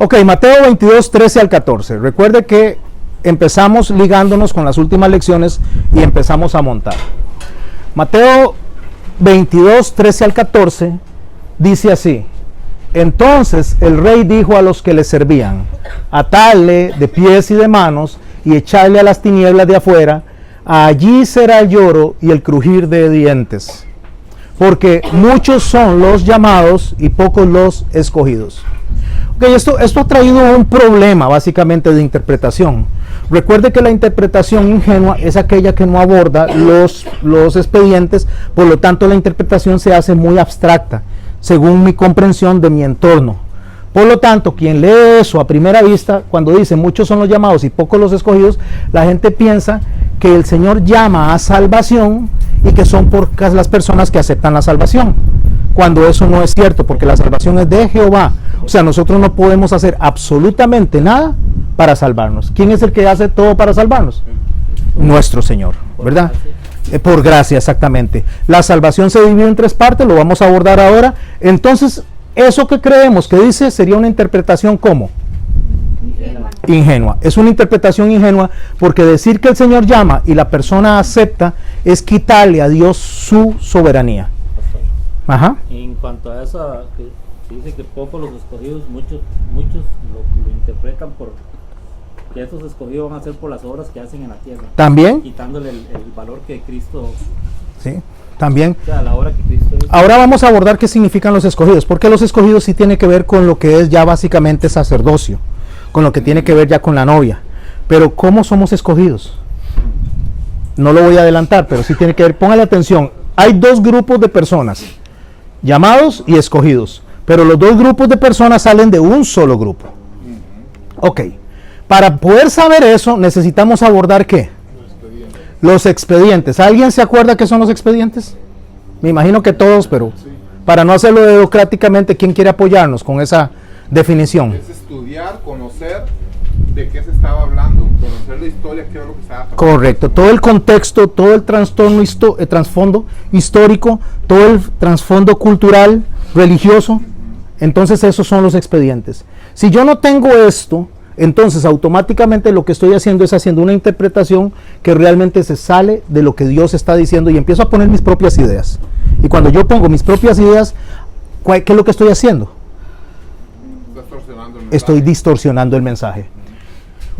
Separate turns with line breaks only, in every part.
Ok, Mateo 22, 13 al 14. Recuerde que empezamos ligándonos con las últimas lecciones y empezamos a montar. Mateo 22, 13 al 14 dice así: entonces el rey dijo a los que le servían: atadle de pies y de manos y echadle a las tinieblas de afuera, allí será el lloro y el crujir de dientes, porque muchos son los llamados y pocos los escogidos. Okay, esto ha traído un problema básicamente de interpretación. Recuerde que la interpretación ingenua es aquella que no aborda los expedientes, por lo tanto la interpretación se hace muy abstracta, según mi comprensión de mi entorno. Por lo tanto, quien lee eso a primera vista, cuando dice muchos son los llamados y pocos los escogidos, la gente piensa que el Señor llama a salvación y que son pocas las personas que aceptan la salvación, cuando eso no es cierto, porque la salvación es de Jehová. O sea, nosotros no podemos hacer absolutamente nada para salvarnos. ¿Quién es el que hace todo para salvarnos? Nuestro Señor, ¿verdad? Por gracia, exactamente. La salvación se divide en tres partes, lo vamos a abordar ahora. Entonces, eso que creemos que dice sería una interpretación ¿cómo? Ingenua. Es una interpretación ingenua, porque decir que el Señor llama y la persona acepta es quitarle a Dios su soberanía. Ajá.
En cuanto a eso, que dice que pocos los escogidos, muchos lo interpretan por que esos escogidos van a ser por las obras que hacen en la tierra.
También.
Quitándole el valor que Cristo.
Sí, también.
O sea, la obra que Cristo hizo.
Ahora vamos a abordar qué significan los escogidos, porque los escogidos sí tiene que ver con lo que es ya básicamente sacerdocio, con lo que tiene que ver ya con la novia. Pero ¿cómo somos escogidos? No lo voy a adelantar, pero sí tiene que ver. Póngale atención. Hay dos grupos de personas, llamados y escogidos, pero los dos grupos de personas salen de un solo grupo. Ok, para poder saber eso necesitamos abordar ¿qué? Los expedientes. ¿Alguien se acuerda qué son los expedientes? Me imagino que todos, pero para no hacerlo democráticamente, ¿quién quiere apoyarnos con esa definición?
Es estudiar, conocer de qué se estaba hablando, conocer la historia, qué era lo que estaba pasando.
Correcto, todo el contexto, todo el trasfondo histórico, todo el trasfondo cultural, religioso. Entonces esos son los expedientes. Si yo no tengo esto, entonces automáticamente lo que estoy haciendo es haciendo una interpretación que realmente se sale de lo que Dios está diciendo y empiezo a poner mis propias ideas. Y cuando yo pongo mis propias ideas, ¿qué es lo que estoy haciendo? Estoy distorsionando el mensaje.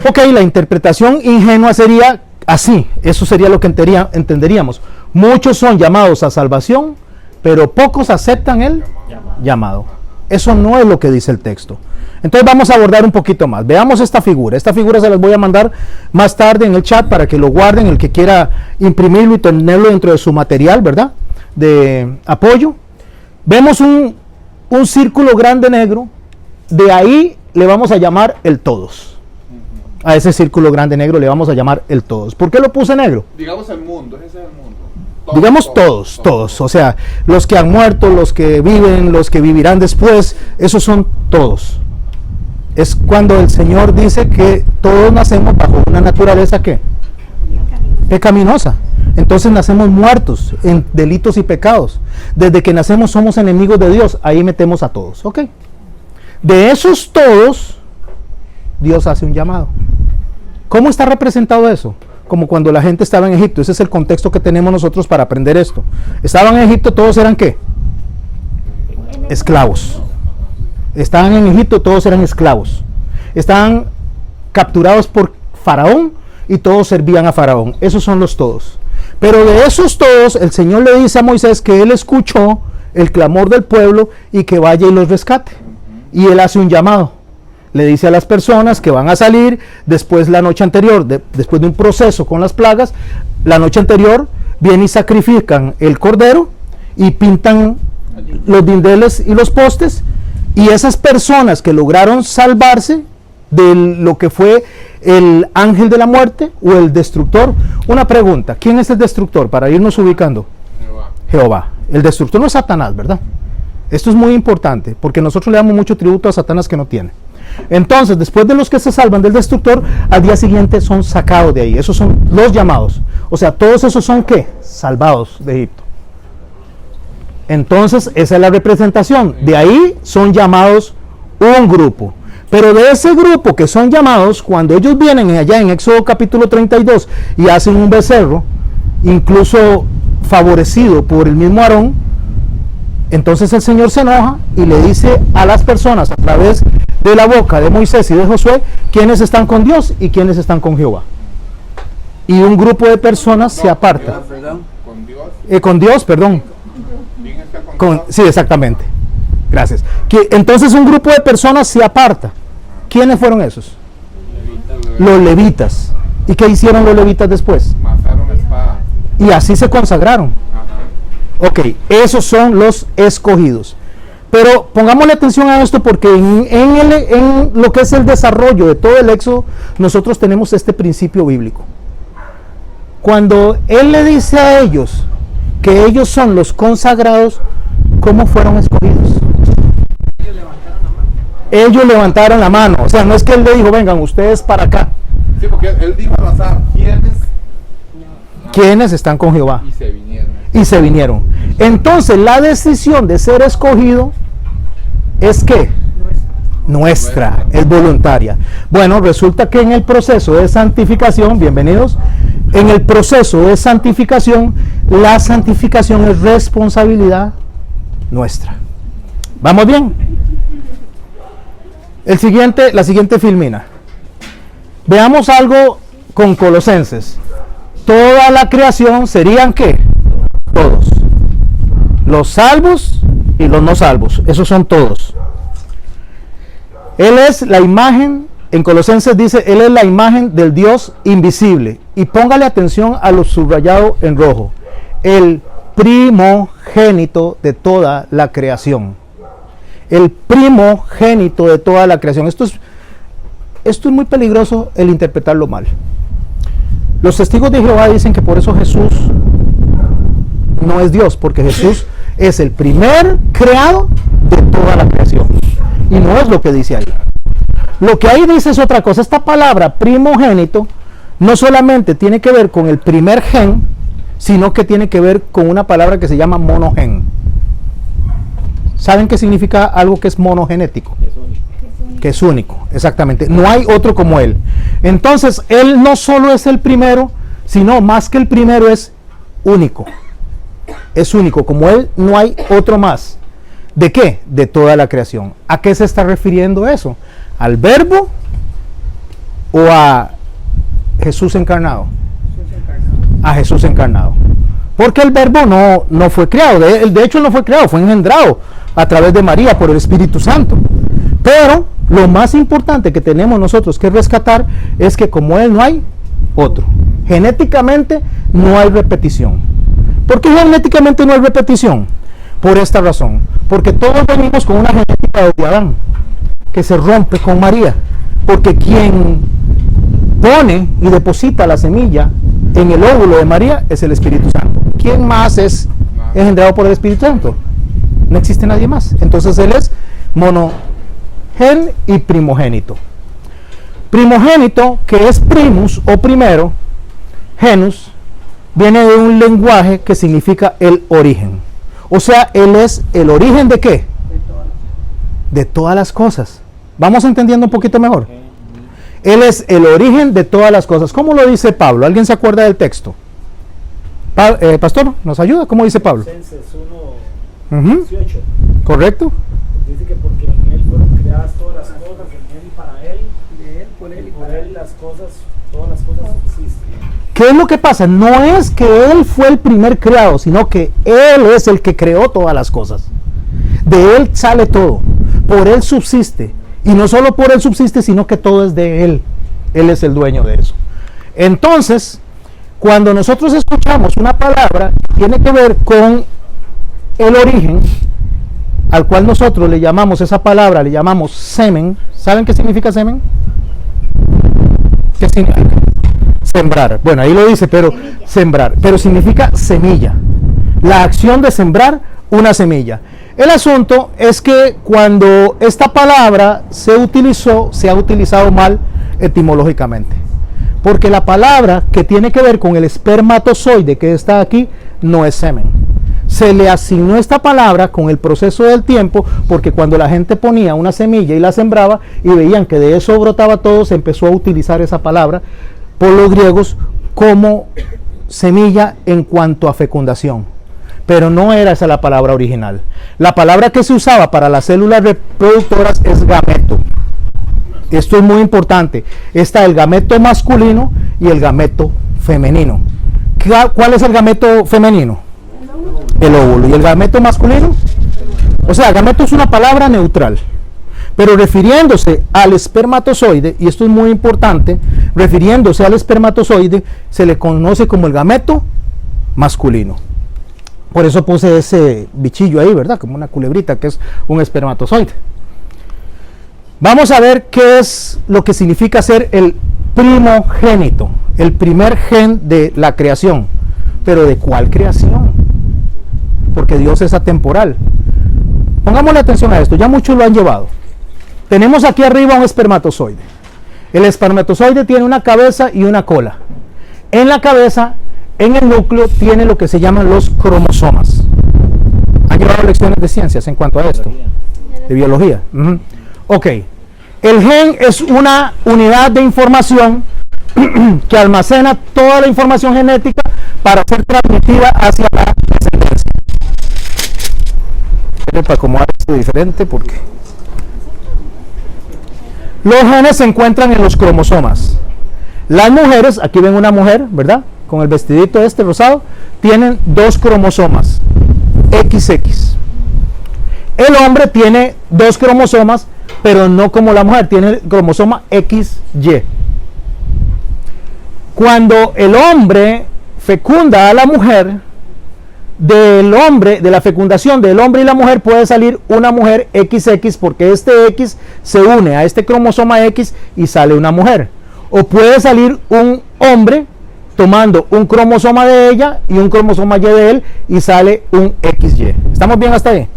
Ok, la interpretación ingenua sería así, eso sería lo que entenderíamos. Muchos son llamados a salvación, pero pocos aceptan el llamado. Eso no es lo que dice el texto. Entonces vamos a abordar un poquito más. Veamos esta figura. Esta figura se las voy a mandar más tarde en el chat para que lo guarden, el que quiera imprimirlo y tenerlo dentro de su material, ¿verdad? De apoyo. Vemos un círculo grande negro. De ahí le vamos a llamar el todos. A ese círculo grande negro le vamos a llamar el todos. ¿Por qué lo puse negro?
Digamos el mundo, ese es el mundo.
Digamos todos, o sea, los que han muerto, los que viven, los que vivirán después, esos son todos. Es cuando el Señor dice que todos nacemos bajo una naturaleza ¿qué? Pecaminosa. Entonces nacemos muertos en delitos y pecados. Desde que nacemos somos enemigos de Dios. Ahí metemos a todos, ¿ok? De esos todos, Dios hace un llamado. ¿Cómo está representado eso? Como cuando la gente estaba en Egipto. Ese es el contexto que tenemos nosotros para aprender esto. Estaban en Egipto, todos eran ¿qué? Esclavos. Estaban en Egipto, todos eran esclavos. Estaban capturados por Faraón y todos servían a Faraón. Esos son los todos. Pero de esos todos, el Señor le dice a Moisés que él escuchó el clamor del pueblo y que vaya y los rescate. Y él hace un llamado. Le dice a las personas que van a salir después la noche anterior, después de un proceso con las plagas, la noche anterior vienen y sacrifican el cordero y pintan los dinteles y los postes, y esas personas que lograron salvarse de lo que fue el ángel de la muerte o el destructor. Una pregunta, ¿quién es el destructor? Para irnos ubicando. Jehová. El destructor no es Satanás, ¿verdad? Esto es muy importante, porque nosotros le damos mucho tributo a Satanás que no tiene. Entonces, después de los que se salvan del destructor, al día siguiente son sacados de ahí. Esos son los llamados. O sea, todos esos son ¿qué? Salvados de Egipto. Entonces, esa es la representación. De ahí son llamados un grupo. Pero de ese grupo que son llamados, cuando ellos vienen allá en Éxodo capítulo 32 y hacen un becerro, incluso favorecido por el mismo Aarón, entonces el Señor se enoja y le dice a las personas a través de la boca de Moisés y de Josué quiénes están con Dios y quiénes están con Jehová. Y un grupo de personas se aparta. Con Dios, perdón. Sí, exactamente. Gracias. Entonces un grupo de personas se aparta. ¿Quiénes fueron esos? Los levitas. ¿Y qué hicieron los levitas después?
Mataron la espada.
Y así se consagraron. Ok, esos son los escogidos. Pero pongámosle atención a esto porque en lo que es el desarrollo de todo el Éxodo, nosotros tenemos este principio bíblico. Cuando Él le dice a ellos que ellos son los consagrados, ¿cómo fueron escogidos? Ellos levantaron la mano. O sea, no es que Él le dijo, vengan ustedes para acá.
Sí, porque Él dijo al azar,
¿quiénes están con Jehová?
Y se vinieron.
Entonces la decisión de ser escogido es ¿qué? Nuestra, es voluntaria. Bueno, resulta que en el proceso de santificación, bienvenidos, en el proceso de santificación, la santificación es responsabilidad nuestra. ¿Vamos bien? La siguiente filmina. Veamos algo con Colosenses. Toda la creación serían ¿qué? Todos. Los salvos y los no salvos. Esos son todos. Él es la imagen, en Colosenses dice, Él es la imagen del Dios invisible. Y póngale atención a lo subrayado en rojo. El primogénito de toda la creación. El primogénito de toda la creación. Esto es muy peligroso el interpretarlo mal. Los testigos de Jehová dicen que por eso Jesús no es Dios, porque Jesús es el primer creado de toda la creación. Y no es lo que dice ahí. Lo que ahí dice es otra cosa. Esta palabra primogénito no solamente tiene que ver con el primer gen, sino que tiene que ver con una palabra que se llama monogen. ¿Saben qué significa algo que es monogenético? Que es único, exactamente. No hay otro como Él. Entonces, Él no solo es el primero, sino más que el primero es único. Es único. Como Él no hay otro más. ¿De qué? De toda la creación. ¿A qué se está refiriendo eso? ¿Al Verbo o a Jesús encarnado? A Jesús encarnado. Porque el Verbo no fue creado. De hecho, no fue creado, fue engendrado a través de María por el Espíritu Santo. Pero lo más importante que tenemos nosotros que rescatar es que como Él no hay otro. Genéticamente no hay repetición. ¿Por qué genéticamente no hay repetición? Por esta razón. Porque todos venimos con una genética de Adán, que se rompe con María. Porque quien pone y deposita la semilla en el óvulo de María es el Espíritu Santo. ¿Quién más es engendrado por el Espíritu Santo? No existe nadie más. Entonces Él es monogen y primogénito. Primogénito, que es primus o primero, genus, viene de un lenguaje que significa el origen. O sea, Él es el origen de ¿qué? De todas las cosas. ¿Vamos entendiendo un poquito mejor? Él es el origen de todas las cosas. ¿Cómo lo dice Pablo? ¿Alguien se acuerda del texto? Pastor, ¿nos ayuda? ¿Cómo dice Pablo?
Colosenses 1:18.
¿Correcto?
Dice que porque en Él fueron creadas todas las cosas, en Él y para Él, de Él, por Él y por Él las cosas, todas las cosas subsisten.
¿Qué es lo que pasa? No es que Él fue el primer creado, sino que Él es el que creó todas las cosas. De Él sale todo. Por Él subsiste. Y no solo por Él subsiste, sino que todo es de Él. Él es el dueño de eso. Entonces, cuando nosotros escuchamos una palabra, tiene que ver con el origen, al cual nosotros le llamamos esa palabra, le llamamos semen. ¿Saben qué significa semen? ¿Qué significa? Sembrar. Bueno, ahí lo dice, pero sembrar. Pero significa semilla. La acción de sembrar una semilla. El asunto es que cuando esta palabra se ha utilizado mal etimológicamente. Porque la palabra que tiene que ver con el espermatozoide que está aquí no es semen. se le asignó esta palabra con el proceso del tiempo, porque cuando la gente ponía una semilla y la sembraba y veían que de eso brotaba todo, se empezó a utilizar esa palabra por los griegos como semilla en cuanto a fecundación. Pero no era esa la palabra original. La palabra que se usaba para las células reproductoras es gameto. Esto es muy importante. Está el gameto masculino y el gameto femenino. ¿Cuál es el gameto femenino? El óvulo. ¿Y el gameto masculino? O sea, gameto es una palabra neutral, pero refiriéndose al espermatozoide, y esto es muy importante, refiriéndose al espermatozoide, se le conoce como el gameto masculino. Por eso puse ese bichillo ahí, ¿verdad? Como una culebrita, que es un espermatozoide. Vamos a ver qué es lo que significa ser el primogénito, el primer gen de la creación. Pero ¿de cuál creación? Porque Dios es atemporal. Pongámosle atención a esto, ya muchos lo han llevado. Tenemos aquí arriba un espermatozoide. El espermatozoide tiene una cabeza y una cola. En la cabeza, en el núcleo, tiene lo que se llaman los cromosomas. ¿Han llevado lecciones de ciencias en cuanto a esto? De biología. Ok. El gen es una unidad de información que almacena toda la información genética para ser transmitida hacia la descendencia. Para acomodar esto diferente, porque los genes se encuentran en los cromosomas. Las mujeres, aquí ven una mujer, ¿verdad? Con el vestidito este rosado, tienen 2 cromosomas XX. El hombre tiene 2 cromosomas, pero no como la mujer, tiene el cromosoma XY. Cuando el hombre fecunda a la mujer, de la fecundación del hombre y la mujer puede salir una mujer XX, porque este X se une a este cromosoma X y sale una mujer. O puede salir un hombre tomando un cromosoma de ella y un cromosoma Y de él y sale un XY. ¿Estamos bien hasta ahí?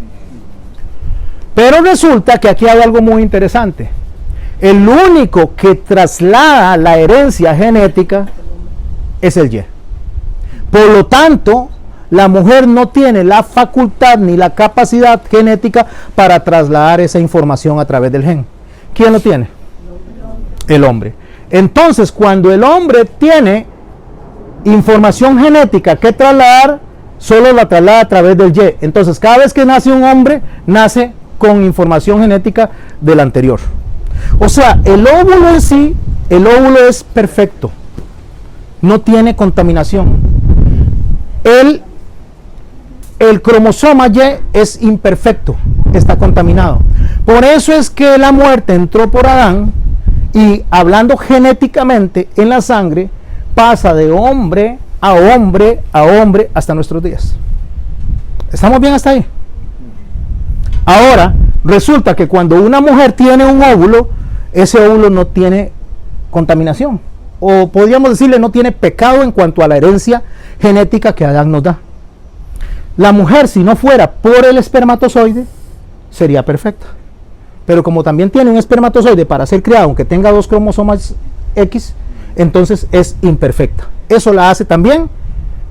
Pero resulta que aquí hay algo muy interesante. El único que traslada la herencia genética es el Y. Por lo tanto, la mujer no tiene la facultad ni la capacidad genética para trasladar esa información a través del gen. ¿Quién lo tiene? El hombre. Entonces, cuando el hombre tiene información genética que trasladar, solo la traslada a través del Y. Entonces, cada vez que nace un hombre, nace con información genética del anterior. O sea, el óvulo en sí, el óvulo es perfecto. No tiene contaminación. El cromosoma Y es imperfecto, está contaminado. Por eso es que la muerte entró por Adán y, hablando genéticamente en la sangre, pasa de hombre a hombre a hombre hasta nuestros días. ¿Estamos bien hasta ahí? Ahora, resulta que cuando una mujer tiene un óvulo, ese óvulo no tiene contaminación. O podríamos decirle, no tiene pecado en cuanto a la herencia genética que Adán nos da. La mujer, si no fuera por el espermatozoide, sería perfecta. Pero como también tiene un espermatozoide para ser creado, aunque tenga 2 cromosomas X, entonces es imperfecta. Eso la hace también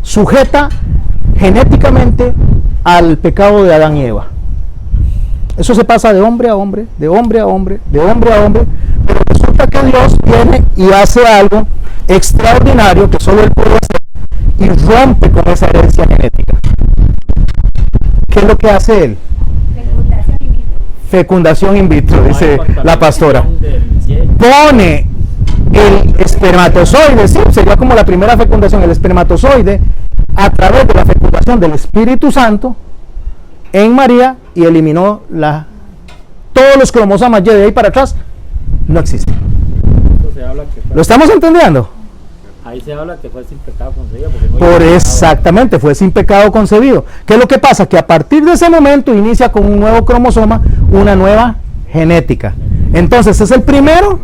sujeta genéticamente al pecado de Adán y Eva. Eso se pasa de hombre a hombre, de hombre a hombre, de hombre a hombre, pero resulta que Dios viene y hace algo extraordinario que solo Él puede hacer y rompe con esa herencia genética. ¿Qué es lo que hace Él? Fecundación in vitro, dice la pastora. Pone el espermatozoide, sí, sería como la primera fecundación, el espermatozoide, a través de la fecundación del Espíritu Santo en María, y eliminó todos los cromosomas Y de ahí para atrás, no existen. ¿Lo estamos entendiendo?
Ahí se habla que fue sin pecado concebido.
Exactamente, fue sin pecado concebido. ¿Qué es lo que pasa? Que a partir de ese momento inicia con un nuevo cromosoma, una nueva genética. Entonces es el primero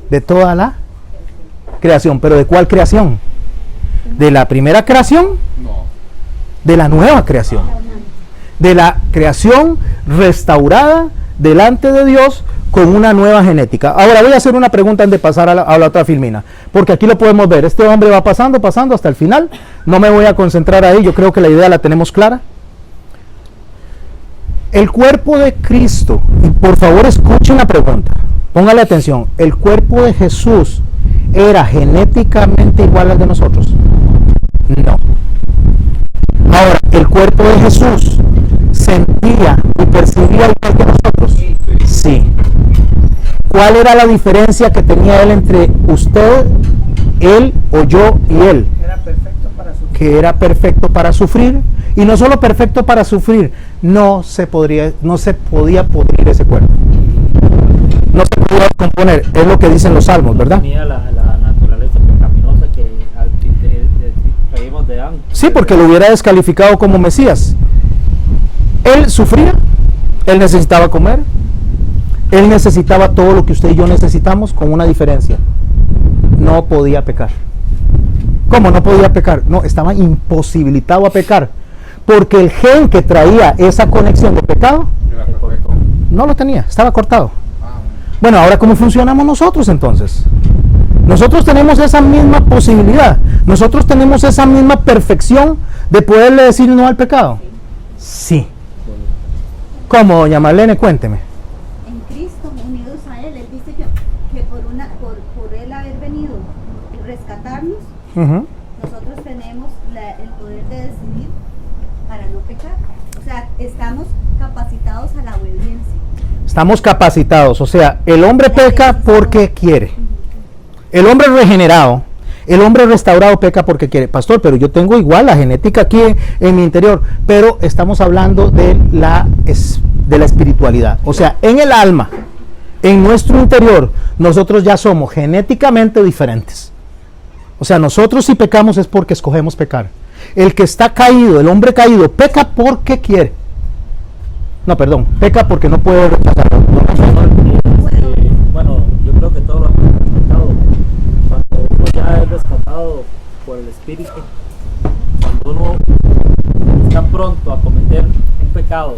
de toda la creación. ¿Pero de cuál creación? ¿De la primera creación?
No.
De la nueva creación. De la creación restaurada delante de Dios con una nueva genética. Ahora voy a hacer una pregunta antes de pasar a la otra filmina, porque aquí lo podemos ver. Este hombre va pasando hasta el final. No me voy a concentrar ahí, yo creo que la idea la tenemos clara. El cuerpo de Cristo, y por favor escuchen la pregunta, póngale atención, ¿el cuerpo de Jesús era genéticamente igual al de nosotros? No. Ahora, ¿el cuerpo de Jesús sentía y percibía igual que nosotros? Sí. ¿Cuál era la diferencia que tenía él entre usted, él o yo y él?
Era perfecto para sufrir.
Que era perfecto para sufrir, y no solo perfecto para sufrir, no se podía pudrir ese cuerpo. No se podía componer, es lo que dicen los salmos, ¿verdad?
Tenía la naturaleza pecaminosa que traímos de Adán.
Sí, porque lo hubiera descalificado como Mesías. Él sufría, él necesitaba comer, él necesitaba todo lo que usted y yo necesitamos, con una diferencia: no podía pecar. ¿Cómo no podía pecar? No, estaba imposibilitado a pecar, porque el gen que traía esa conexión de pecado
Era perfecto.
no lo tenía, estaba cortado. Bueno, ahora ¿cómo funcionamos nosotros entonces? Nosotros tenemos esa misma posibilidad, nosotros tenemos esa misma perfección de poderle decir no al pecado. Sí. ¿Cómo, doña Marlene? Cuénteme.
En Cristo, unidos a Él, Él dice que por Él haber venido y rescatarnos,
Ujú.
nosotros tenemos el poder de decidir para no pecar. O sea, estamos capacitados a la obediencia.
Estamos capacitados, o sea, el hombre peca porque quiere. El hombre regenerado, el hombre restaurado peca porque quiere. Pastor, pero yo tengo igual la genética aquí en mi interior, pero estamos hablando de la espiritualidad. O sea, en el alma, en nuestro interior, nosotros ya somos genéticamente diferentes. O sea, nosotros si pecamos es porque escogemos pecar. El que está caído, el hombre caído, peca porque quiere. No, perdón, peca porque no puede rechazarlo.
Bueno, yo creo que todos lo hemos experimentado. Cuando uno ya es rescatado por el Espíritu, cuando uno está pronto a cometer un pecado,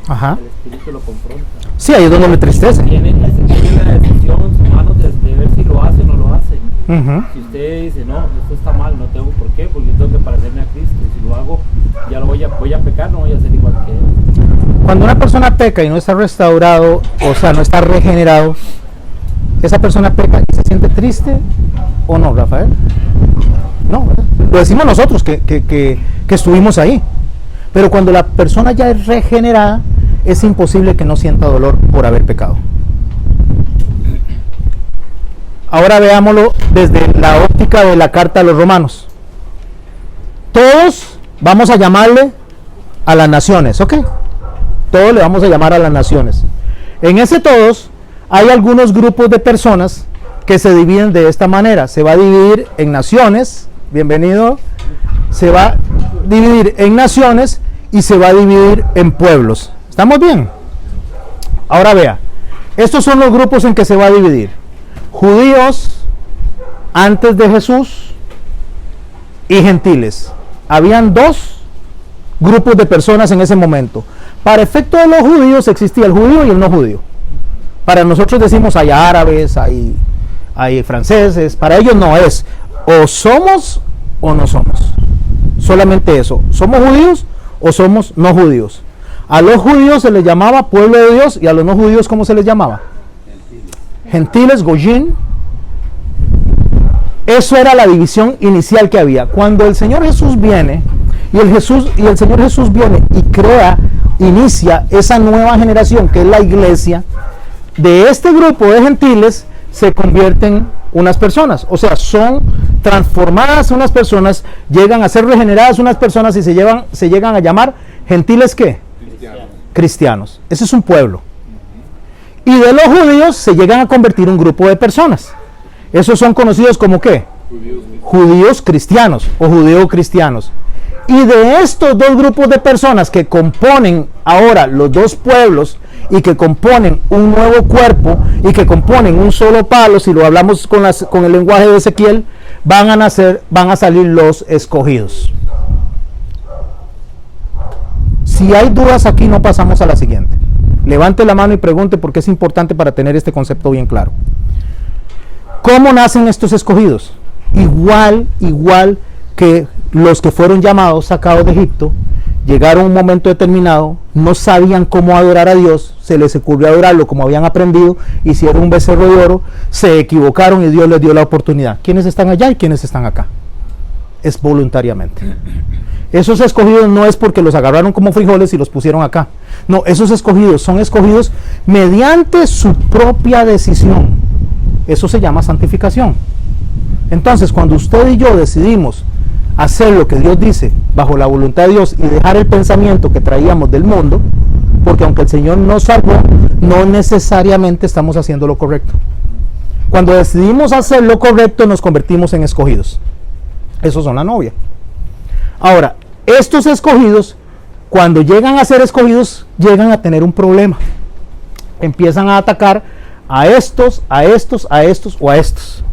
Ajá.
el Espíritu lo confronta.
Sí, ahí es donde me entristece.
Tiene la decisión en sus manos de ver si lo hace o no lo hace.
Ujú.
Si usted dice, no, esto está mal, no tengo por qué, porque yo tengo que parecerme a Cristo, y si lo hago, ya lo voy a pecar, no voy a ser igual que Él.
Cuando una persona peca y no está restaurado, o sea, no está regenerado, esa persona peca y se siente triste o no, Rafael. No, ¿verdad? Lo decimos nosotros que estuvimos ahí. Pero cuando la persona ya es regenerada, es imposible que no sienta dolor por haber pecado. Ahora veámoslo desde la óptica de la carta a los romanos. Todos vamos a llamarle a las naciones, ¿ok? Todos le vamos a llamar a las naciones. En ese todos hay algunos grupos de personas que se dividen de esta manera. Se va a dividir en naciones, bienvenido, se va a dividir en naciones y se va a dividir en pueblos. ¿Estamos bien? Ahora vea, estos son los grupos en que se va a dividir: judíos antes de Jesús y gentiles. Habían dos grupos de personas en ese momento. Para efecto de los judíos existía el judío y el no judío. Para nosotros decimos hay árabes, hay franceses. Para ellos no es o somos o no somos. Solamente eso. ¿Somos judíos o somos no judíos? A los judíos se les llamaba pueblo de Dios, y a los no judíos ¿cómo se les llamaba? Gentiles, goyim. Eso era la división inicial que había. Cuando el Señor Jesús viene y el Señor Jesús viene y inicia esa nueva generación que es la iglesia, de este grupo de gentiles se convierten unas personas, o sea, son transformadas unas personas, llegan a ser regeneradas unas personas y se llegan a llamar gentiles ¿qué? Cristianos. Ese es un pueblo. Y de los judíos se llegan a convertir un grupo de personas. Esos son conocidos como ¿qué? Judíos cristianos o judeo-cristianos. Y de estos dos grupos de personas que componen ahora los dos pueblos y que componen un nuevo cuerpo y que componen un solo palo, si lo hablamos con el lenguaje de Ezequiel, van a salir los escogidos. Si hay dudas aquí, no pasamos a la siguiente. Levante la mano y pregunte porque es importante para tener este concepto bien claro. ¿Cómo nacen estos escogidos? Igual que los que fueron llamados, sacados de Egipto, llegaron a un momento determinado, no sabían cómo adorar a Dios, se les ocurrió adorarlo como habían aprendido, hicieron un becerro de oro, se equivocaron y Dios les dio la oportunidad. ¿Quiénes están allá y quiénes están acá? Es voluntariamente. Esos escogidos no es porque los agarraron como frijoles y los pusieron acá. No, esos escogidos son escogidos mediante su propia decisión. Eso se llama santificación. Entonces, cuando usted y yo decidimos hacer lo que Dios dice bajo la voluntad de Dios y dejar el pensamiento que traíamos del mundo, porque aunque el Señor nos salvó, no necesariamente estamos haciendo lo correcto. Cuando decidimos hacer lo correcto, nos convertimos en escogidos. Esos son la novia. Ahora, estos escogidos, cuando llegan a ser escogidos, llegan a tener un problema. Empiezan a atacar a estos o a estos.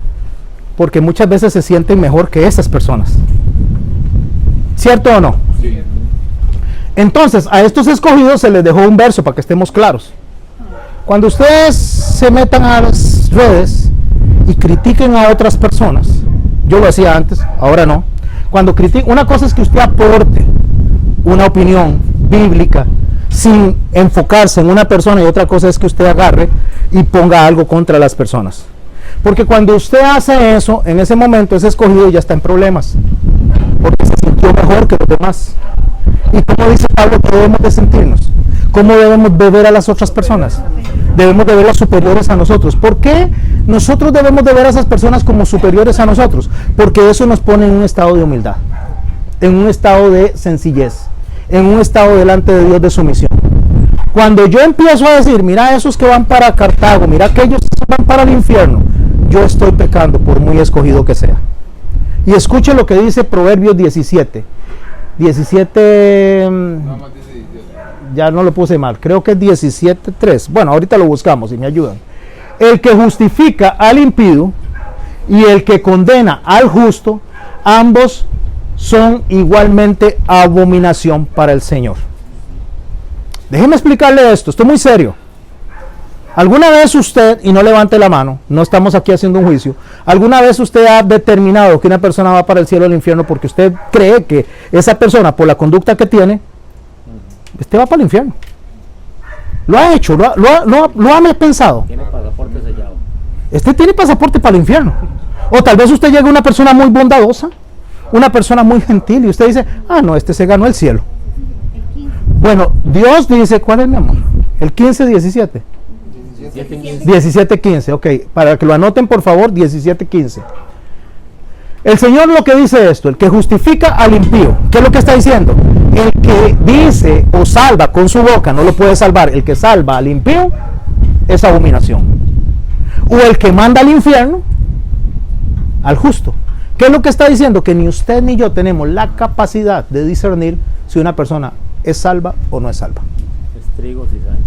Porque muchas veces se sienten mejor que esas personas. ¿Cierto o no?
Sí.
Entonces, a estos escogidos se les dejó un verso para que estemos claros. Cuando ustedes se metan a las redes y critiquen a otras personas, yo lo hacía antes, ahora no. Cuando critiquen, una cosa es que usted aporte una opinión bíblica sin enfocarse en una persona, y otra cosa es que usted agarre y ponga algo contra las personas. Porque cuando usted hace eso, en ese momento ese escogido ya está en problemas, porque se sintió mejor que los demás. Y como dice Pablo, que debemos de sentirnos, ¿cómo debemos de ver a las otras personas? Debemos de verlas superiores a nosotros. ¿Por qué nosotros debemos de ver a esas personas como superiores a nosotros? Porque eso nos pone en un estado de humildad, en un estado de sencillez, en un estado delante de Dios de sumisión. Cuando yo empiezo a decir, mira esos que van para Cartago, mira aquellos que van para el infierno, yo estoy pecando por muy escogido que sea. Y escuche lo que dice Proverbios 17. 17, ya no lo puse mal, creo que es 17:3. Bueno, ahorita lo buscamos y me ayudan. El que justifica al impío y el que condena al justo, ambos son igualmente abominación para el Señor. Déjeme explicarle esto, esto es muy serio. ¿Alguna vez usted, y no levante la mano, no estamos aquí haciendo un juicio, alguna vez usted ha determinado que una persona va para el cielo o el infierno porque usted cree que esa persona, por la conducta que tiene, usted va para el infierno? ¿Lo ha hecho? ¿Lo ha pensado?
Tiene pasaporte sellado.
Este tiene pasaporte para el infierno. O tal vez usted llegue a una persona muy bondadosa, una persona muy gentil, y usted dice, ah, no, este se ganó el cielo. Bueno, Dios dice, ¿cuál es, mi amor? El 15-17. 17:15, ok, para que lo anoten por favor, 17:15. El Señor lo que dice esto, el que justifica al impío, ¿qué es lo que está diciendo? El que dice o salva con su boca no lo puede salvar, el que salva al impío es abominación. O el que manda al infierno al justo. ¿Qué es lo que está diciendo? Que ni usted ni yo tenemos la capacidad de discernir si una persona es salva o no es salva.
Es trigo y sal.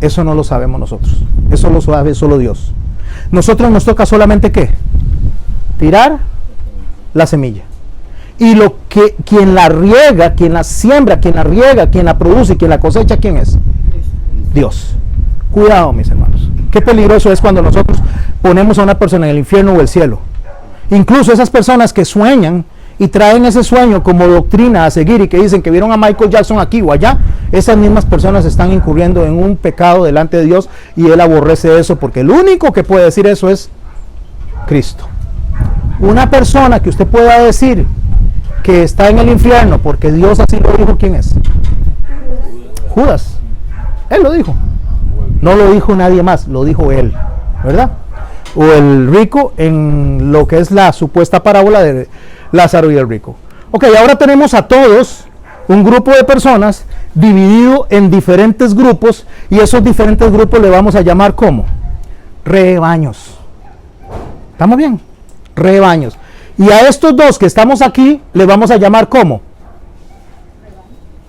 Eso no lo sabemos nosotros, eso lo sabe solo Dios. Nosotros nos toca solamente ¿qué? Tirar la semilla. Y lo que quien la riega, quien la siembra, quien la riega, quien la produce y quien la cosecha, ¿quién es? Dios. Cuidado, mis hermanos. Qué peligroso es cuando nosotros ponemos a una persona en el infierno o el cielo. Incluso esas personas que sueñan y traen ese sueño como doctrina a seguir y que dicen que vieron a Michael Jackson aquí o allá, esas mismas personas están incurriendo en un pecado delante de Dios y Él aborrece eso, porque el único que puede decir eso es Cristo. Una persona que usted pueda decir que está en el infierno porque Dios así lo dijo, ¿quién es? Judas. Él lo dijo. No lo dijo nadie más, lo dijo él, ¿verdad? O el rico en lo que es la supuesta parábola de Lázaro y el rico. Ok, ahora tenemos a todos un grupo de personas dividido en diferentes grupos, y esos diferentes grupos le vamos a llamar ¿cómo? Rebaños. ¿Estamos bien? Rebaños. Y a estos dos que estamos aquí le vamos a llamar ¿cómo?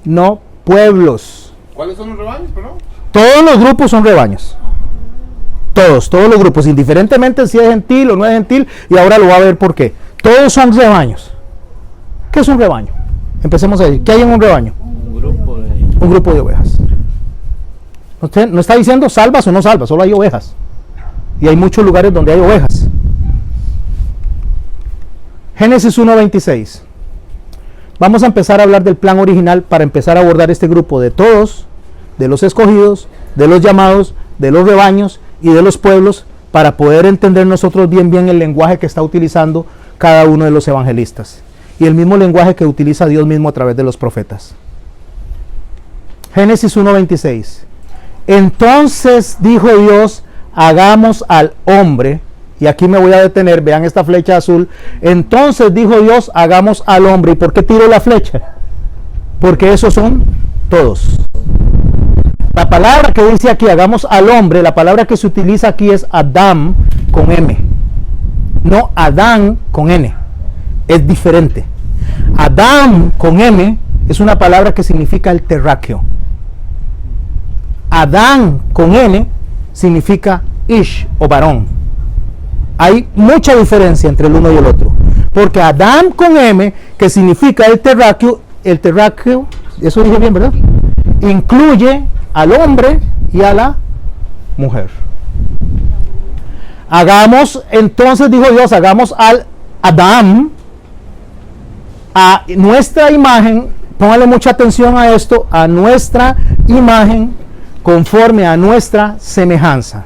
No, pueblos.
¿Cuáles son los rebaños, perdón?
Todos los grupos son rebaños. Todos los grupos, indiferentemente si es gentil o no es gentil, y ahora lo va a ver por qué. Todos son rebaños. ¿Qué es un rebaño? Empecemos ahí. ¿Qué hay en un rebaño?
Un grupo de
Un grupo de ovejas. Usted no está diciendo salvas o no salvas, solo hay ovejas. Y hay muchos lugares donde hay ovejas. Génesis 1:26. Vamos a empezar a hablar del plan original para empezar a abordar este grupo de todos, de los escogidos, de los llamados, de los rebaños y de los pueblos, para poder entender nosotros bien el lenguaje que está utilizando cada uno de los evangelistas y el mismo lenguaje que utiliza Dios mismo a través de los profetas. Génesis 1:26. Entonces dijo Dios, hagamos al hombre, y aquí me voy a detener, vean esta flecha azul. Entonces dijo Dios, hagamos al hombre. ¿Y por qué tiro la flecha? Porque esos son todos. La palabra que dice aquí, hagamos al hombre, la palabra que se utiliza aquí es Adam con M, no Adán con N, es diferente. Adam con M es una palabra que significa el terráqueo. Adán con N significa Ish o varón. Hay mucha diferencia entre el uno y el otro, porque Adán con M, que significa el terráqueo, eso dije bien, ¿verdad? Incluye al hombre y a la mujer. Hagamos, entonces dijo Dios, hagamos al Adán a nuestra imagen, póngale mucha atención a esto, a nuestra imagen, conforme a nuestra semejanza.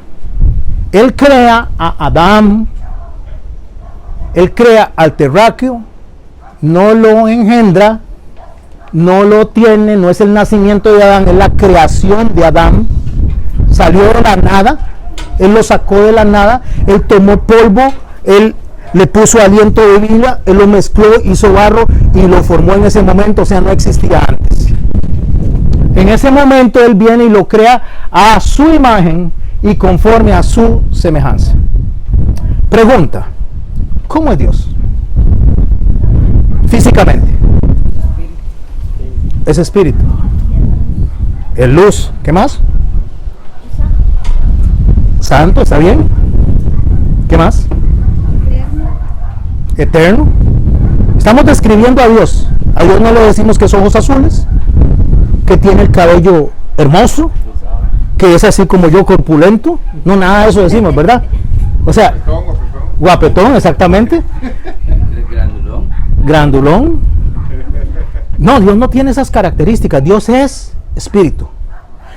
Él crea a Adán, él crea al terráqueo, no lo engendra, no lo tiene, no es el nacimiento de Adán, es la creación de Adán. Salió de la nada, él lo sacó de la nada, él tomó polvo, él le puso aliento de vida, él lo mezcló, hizo barro y lo formó en ese momento, o sea, no existía antes. En ese momento él viene y lo crea a su imagen y conforme a su semejanza. Pregunta, ¿cómo es Dios? Físicamente. Es espíritu. Es luz. ¿Qué más? Santo, ¿está bien? ¿Qué más? Eterno. Estamos describiendo a Dios. A Dios no le decimos que es ojos azules, que tiene el cabello hermoso, que es así como yo, corpulento. No, nada de eso decimos, ¿verdad? O sea, guapetón, exactamente. Grandulón. No, Dios no tiene esas características. Dios es espíritu.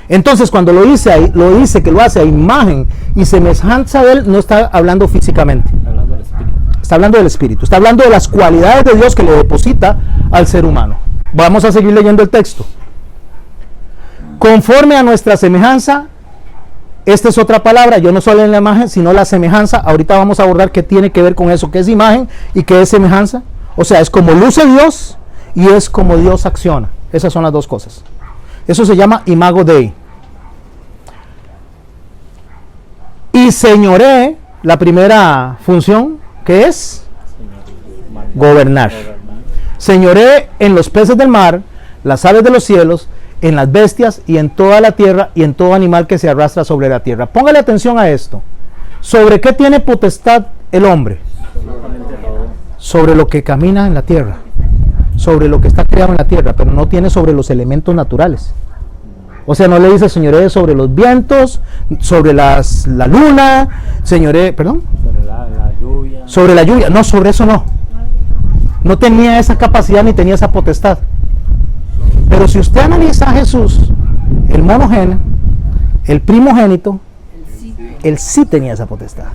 Entonces, cuando lo dice que lo hace a imagen y semejanza de él, no está hablando físicamente. Está hablando del espíritu. Está hablando de las cualidades de Dios que le deposita al ser humano. Vamos a seguir leyendo el texto. Conforme a nuestra semejanza, esta es otra palabra, yo no solo en la imagen, sino la semejanza. Ahorita vamos a abordar qué tiene que ver con eso, qué es imagen y qué es semejanza. O sea, es como luce Dios y es como Dios acciona. Esas son las dos cosas. Eso se llama imago Dei. Y señoré, la primera función, ¿qué es? Gobernar. Señoré en los peces del mar, las aves de los cielos, en las bestias y en toda la tierra y en todo animal que se arrastra sobre la tierra. Póngale atención a esto. ¿Sobre qué tiene potestad el hombre? Sobre lo que camina en la tierra, sobre lo que está creado en la tierra, pero no tiene sobre los elementos naturales. O sea, no le dice señoré sobre los vientos, sobre la luna, señoré, perdón, sobre la lluvia, no, sobre eso no. No tenía esa capacidad ni tenía esa potestad. Pero si usted analiza a Jesús, el monogeno, el primogénito, él sí tenía esa potestad.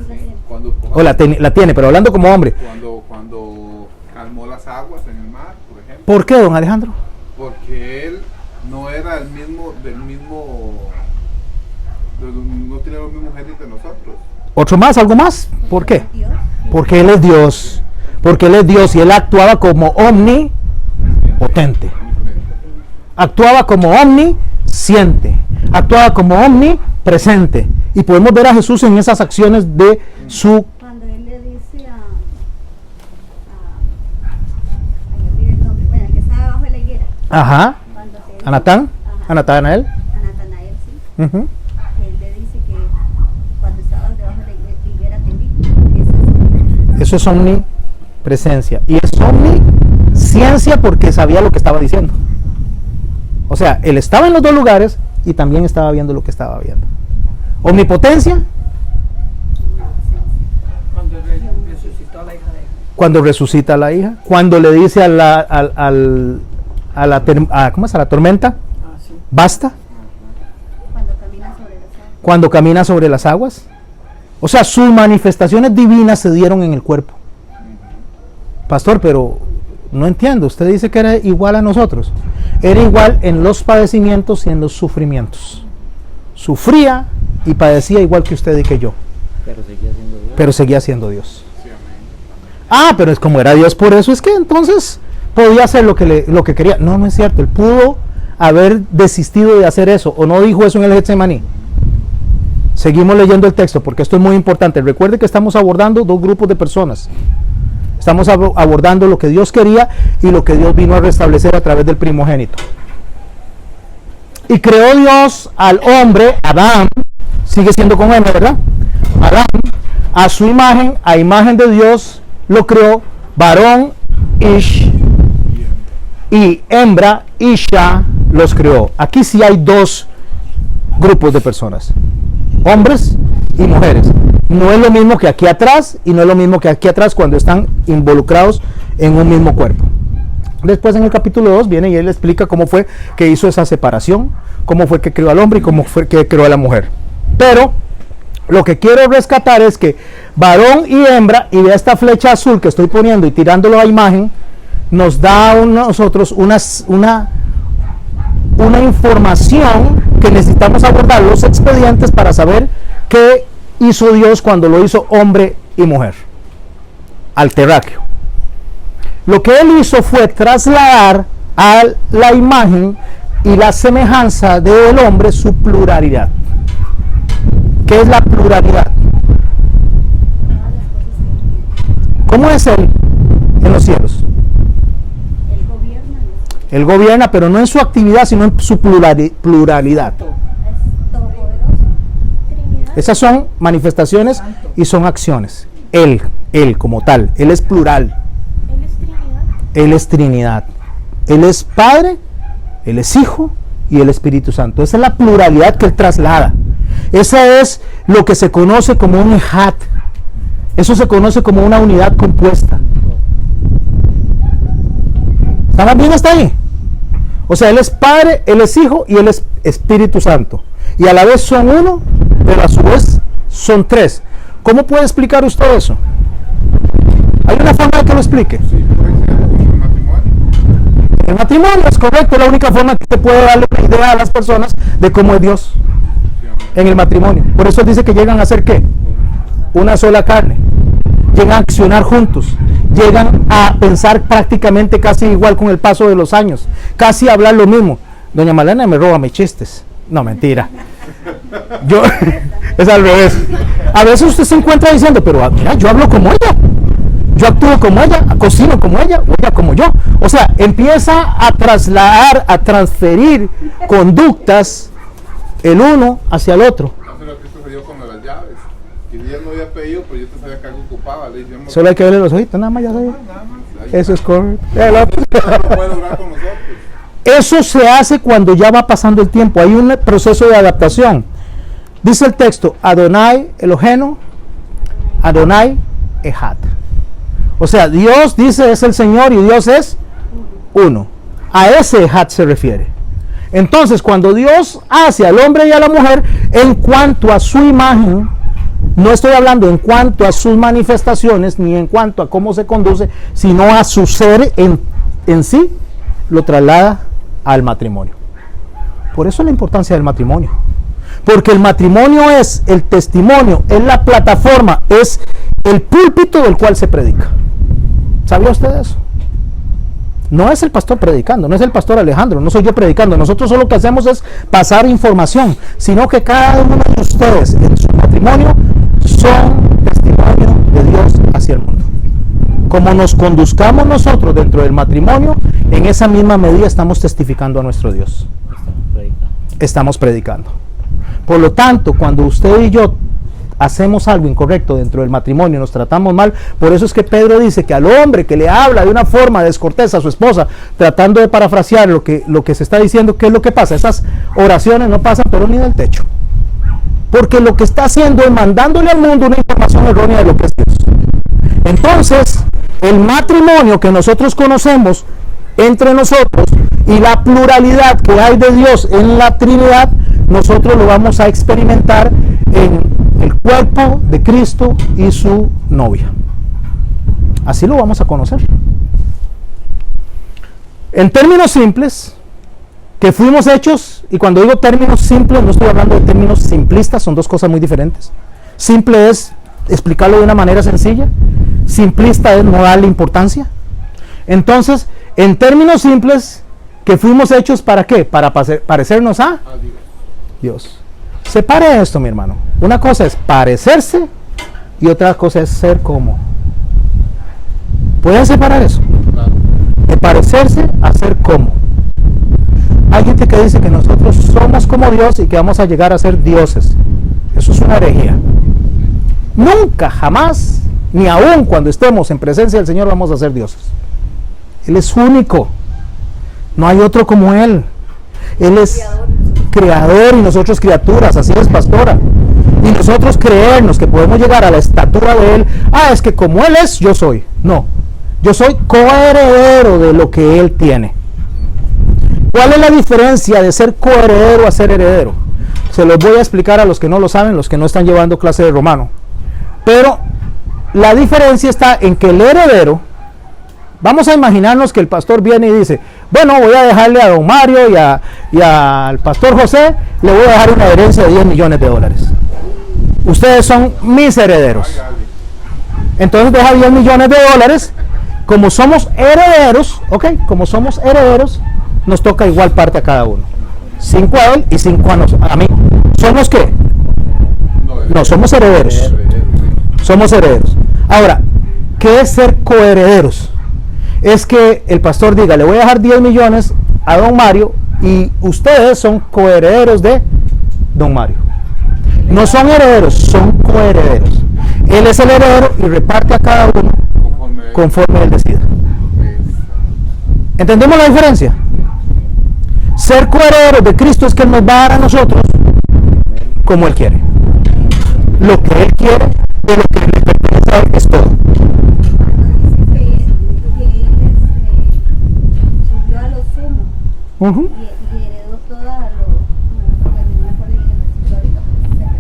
O la tiene, pero hablando como hombre.
Cuando calmó las aguas en el mar, por ejemplo.
¿Por qué, don Alejandro?
Porque él no era no tenía los mismos genes de nosotros.
¿Otro más? ¿Algo más? ¿Por qué? Porque él es Dios. Porque él es Dios y él actuaba como omnipotente. Actuaba como omnisciente. Actuaba como omnipresente. Y podemos ver a Jesús en esas acciones de su...
Cuando él le dice el que estaba abajo de la higuera.
Ajá. ¿A Natán?
Ajá.
¿A Natanael?
A Natanael, sí.
Uh-huh.
Que él le dice que cuando estabas debajo de la higuera te vi.
Eso es omnipresencia. Y es omnisciencia porque sabía lo que estaba diciendo. O sea, él estaba en los dos lugares y también estaba viendo lo que estaba viendo. Omnipotencia,
Cuando resucitó a la hija de él.
cuando resucita a la hija, cuando le dice a la tormenta,
Sí.
basta,
Cuando camina sobre las aguas.
cuando camina sobre las aguas. O sea, sus manifestaciones divinas se dieron en el cuerpo. Pastor, pero no entiendo, usted dice que era igual a nosotros. Era igual en los padecimientos y en los sufrimientos. Sufría y padecía igual que usted y que yo,
Pero seguía siendo Dios.
pero seguía siendo Dios. Pero es como era Dios, por eso es que entonces podía hacer lo que quería. No, no es cierto, él pudo haber desistido de hacer eso, o no dijo eso en el Getsemaní. Seguimos leyendo el texto porque esto es muy importante. Recuerde que estamos abordando dos grupos de personas. Estamos abordando lo que Dios quería y lo que Dios vino a restablecer a través del primogénito. Y creó Dios al hombre, Adán, sigue siendo con M, ¿verdad? Adán, a su imagen, a imagen de Dios, lo creó, varón, Ish, y hembra, Isha, los creó. Aquí sí hay dos grupos de personas, hombres y mujeres. No es lo mismo que aquí atrás y no es lo mismo que aquí atrás cuando están involucrados en un mismo cuerpo. Después en el capítulo 2 viene y él explica cómo fue que hizo esa separación, cómo fue que creó al hombre y cómo fue que creó a la mujer. Pero lo que quiero rescatar es que varón y hembra, y vea esta flecha azul que estoy poniendo y tirándolo a imagen, nos da a nosotros una información que necesitamos abordar los expedientes para saber qué hizo Dios cuando lo hizo hombre y mujer al terráqueo. Lo que él hizo fue trasladar a la imagen y la semejanza del hombre su pluralidad. ¿Qué es la pluralidad? ¿Cómo es él en los cielos?
Él gobierna, ¿no?
Él gobierna, pero no en su actividad, sino en su pluralidad.
Es todopoderoso. Trinidad.
Esas son manifestaciones y son acciones. Él como tal, él es plural.
Él es Trinidad.
Él es Trinidad. Él es Padre, Él es Hijo y el Espíritu Santo. Esa es la pluralidad que Él traslada. Esa es lo que se conoce como un ejat. Eso se conoce como una unidad compuesta. ¿Estamos bien hasta ahí? O sea, Él es Padre, Él es Hijo y Él es Espíritu Santo. Y a la vez son uno, pero a su vez son tres. ¿Cómo puede explicar usted eso? ¿Hay una forma de que lo explique?
Sí, por ejemplo, en el matrimonio.
El matrimonio es correcto, es la única forma que te puede darle una idea a las personas de cómo es Dios en el matrimonio. Por eso dice que llegan a ser ¿qué? Una sola carne. Llegan a accionar juntos. Llegan a pensar prácticamente casi igual con el paso de los años. Casi a hablar lo mismo. Doña Malena me roba mis chistes. No, mentira. Yo, es al revés. A veces usted se encuentra diciendo, pero mira, yo hablo como ella. Yo actúo como ella, cocino como ella, o ella como yo. O sea, empieza a trasladar, a transferir conductas el uno hacia el otro.
Hace lo que sucedió con las llaves. Y ella no había pedido, pero yo te sabía que algo ocupaba. Le dije,
Solo hay que verle los ojitos, nada más ya sabía.
nada más.
Eso es correcto.
Lo puede lograr con nosotros.
Eso se hace cuando ya va pasando el tiempo. Hay un proceso de adaptación. Dice el texto, Adonai Elohenu, Adonai Echad. O sea, Dios dice es el Señor y Dios es uno. A ese Echad se refiere. Entonces, cuando Dios hace al hombre y a la mujer, en cuanto a su imagen, no estoy hablando en cuanto a sus manifestaciones, ni en cuanto a cómo se conduce, sino a su ser en sí, lo traslada al matrimonio. Por eso la importancia del matrimonio. Porque el matrimonio es el testimonio, es la plataforma, es el púlpito del cual se predica. ¿Sabía usted eso? No es el pastor predicando, no es el pastor Alejandro, no soy yo predicando. Nosotros solo lo que hacemos es pasar información, sino que cada uno de ustedes en su matrimonio son testimonio de Dios hacia el mundo. Como nos conduzcamos nosotros dentro del matrimonio, en esa misma medida estamos testificando a nuestro Dios. Estamos predicando. Por lo tanto, cuando usted y yo hacemos algo incorrecto dentro del matrimonio, nos tratamos mal. Por eso es que Pedro dice que al hombre que le habla de una forma descortés a su esposa, tratando de parafrasear lo que se está diciendo, ¿qué es lo que pasa? Esas oraciones no pasan pero ni del techo. Porque lo que está haciendo es mandándole al mundo una información errónea de lo que es Dios. Entonces, el matrimonio que nosotros conocemos entre nosotros y la pluralidad que hay de Dios en la Trinidad, nosotros lo vamos a experimentar en el cuerpo de Cristo y su novia. Así lo vamos a conocer. En términos simples, que fuimos hechos, y cuando digo términos simples no estoy hablando de términos simplistas, son dos cosas muy diferentes. Simple es explicarlo de una manera sencilla, simplista es no darle importancia. Entonces, en términos simples, que fuimos hechos ¿para qué? Para parecernos a Dios. Separe esto, mi hermano. Una cosa es parecerse y otra cosa es ser como. ¿Pueden separar eso? De parecerse a ser como. Hay gente que dice que nosotros somos como Dios y que vamos a llegar a ser dioses. Eso es una herejía. Nunca, jamás, ni aún cuando estemos en presencia del Señor vamos a ser dioses. Él es único. No hay otro como Él. Él es creador y nosotros criaturas. Así es, pastora. Y nosotros creernos que podemos llegar a la estatura de Él. Es que como Él es, yo soy. No. Yo soy coheredero de lo que Él tiene. ¿Cuál es la diferencia de ser coheredero a ser heredero? Se los voy a explicar a los que no lo saben, los que no están llevando clase de romano. Pero la diferencia está en que el heredero, vamos a imaginarnos que el pastor viene y dice, bueno, voy a dejarle a don Mario y al pastor José, le voy a dejar una herencia de $10 millones. Ustedes son mis herederos. Entonces deja $10 millones. Como somos herederos, como somos herederos, nos toca igual parte a cada uno. 5 a él y 5 a mí. ¿Somos qué? No, somos herederos. Somos herederos. Ahora, ¿qué es ser coherederos? Es que el pastor diga, le voy a dejar 10 millones a don Mario y ustedes son coherederos de don Mario. No son herederos, son coherederos. Él es el heredero y reparte a cada uno conforme él decida. ¿Entendemos la diferencia? Ser coherederos de Cristo es que Él nos va a dar a nosotros como Él quiere. Lo que Él quiere, de lo que le pertenece a Él es todo.
Subió a lo sumo y heredó toda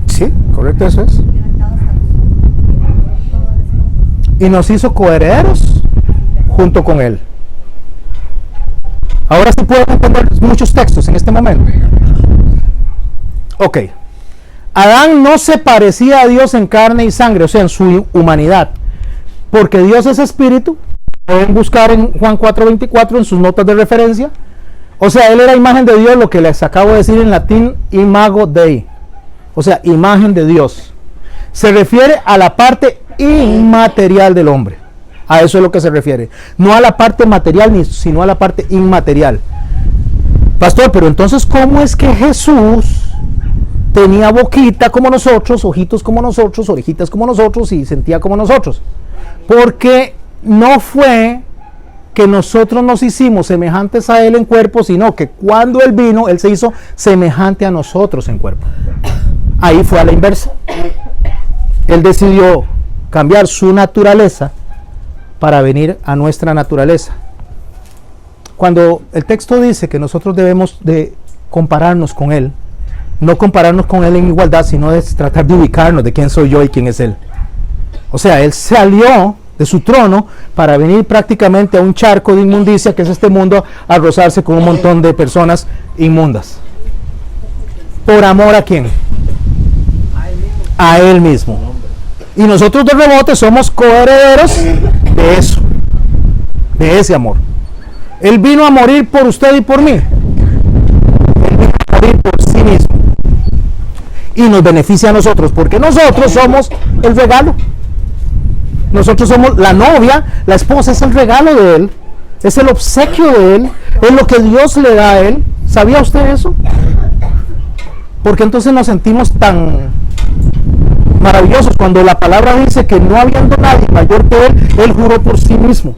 Sí, correcto, eso es. Y nos hizo coherederos junto con Él. Ahora sí pueden entender muchos textos en este momento. Ok. Adán no se parecía a Dios en carne y sangre, o sea, en su humanidad. Porque Dios es espíritu. Pueden buscar en Juan 4:24 en sus notas de referencia. O sea, Él era imagen de Dios, lo que les acabo de decir en latín, imago Dei. O sea, imagen de Dios. Se refiere a la parte inmaterial del hombre. A eso es lo que se refiere. No a la parte material, sino a la parte inmaterial. Pastor, pero entonces, ¿cómo es que Jesús tenía boquita como nosotros, ojitos como nosotros, orejitas como nosotros y sentía como nosotros? Porque no fue que nosotros nos hicimos semejantes a Él en cuerpo, sino que cuando Él vino, Él se hizo semejante a nosotros en cuerpo. Ahí fue a la inversa. Él decidió cambiar su naturaleza para venir a nuestra naturaleza. Cuando el texto dice que nosotros debemos de compararnos con Él, no compararnos con Él en igualdad, sino de tratar de ubicarnos de quién soy yo y quién es Él. O sea, Él salió de su trono para venir prácticamente a un charco de inmundicia que es este mundo, a rozarse con un montón de personas inmundas. ¿Por amor a quién? A Él mismo. Y nosotros de rebote somos coherederos de eso, de ese amor. Él vino a morir por usted y por mí. Él vino a morir por sí mismo. Y nos beneficia a nosotros, porque nosotros somos el regalo. Nosotros somos la novia, la esposa es el regalo de Él, es el obsequio de Él, es lo que Dios le da a Él. ¿Sabía usted eso? Porque entonces nos sentimos tan maravillosos. Cuando la palabra dice que no habiendo nadie mayor que él juró por sí mismo.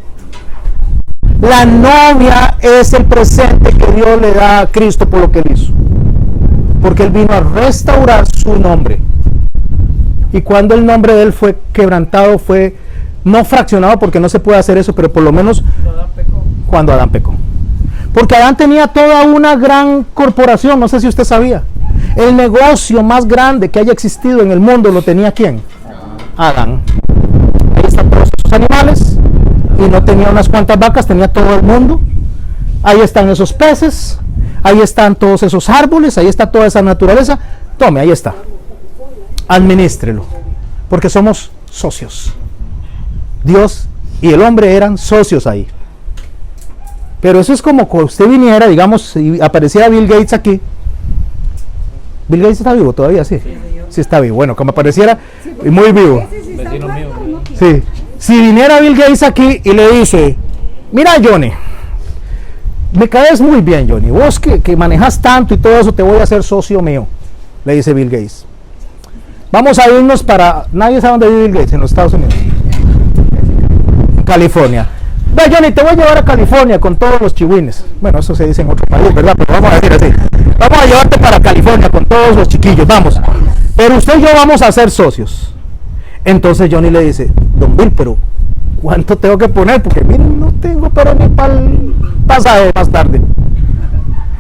La novia es el presente que Dios le da a Cristo por lo que él hizo. Porque él vino a restaurar su nombre. Y cuando el nombre de él fue quebrantado, fue no fraccionado, porque no se puede hacer eso, pero por lo menos cuando Adán pecó. Porque Adán tenía toda una gran corporación, no sé si usted sabía. El negocio más grande que haya existido en el mundo lo tenía ¿quién? Adán. Ahí están todos esos animales, y no tenía unas cuantas vacas, tenía todo el mundo. Ahí están esos peces, ahí están todos esos árboles, ahí está toda esa naturaleza. Tome, ahí está. Administrelo, porque somos socios. Dios y el hombre eran socios ahí. Pero eso es como que usted viniera, digamos, y apareciera Bill Gates aquí. Bill Gates está vivo todavía, sí. Sí está vivo. Bueno, como apareciera, muy vivo.
Vecino mío.
Sí. Si viniera Bill Gates aquí y le dice, mira Johnny, me caes muy bien Johnny, vos que manejas tanto y todo eso, te voy a hacer socio mío, le dice Bill Gates. Vamos a irnos para, nadie sabe dónde vive Bill Gates, en los Estados Unidos. En California. Ve Johnny, te voy a llevar a California con todos los chihuines. Bueno, eso se dice en otro país, ¿verdad? Pero vamos a decir así. Vamos a llevarte para California con todos los chiquillos, vamos. Pero usted y yo vamos a ser socios. Entonces Johnny le dice, don Bill, pero ¿cuánto tengo que poner? Porque miren, no tengo pero ni para el pasaje más tarde.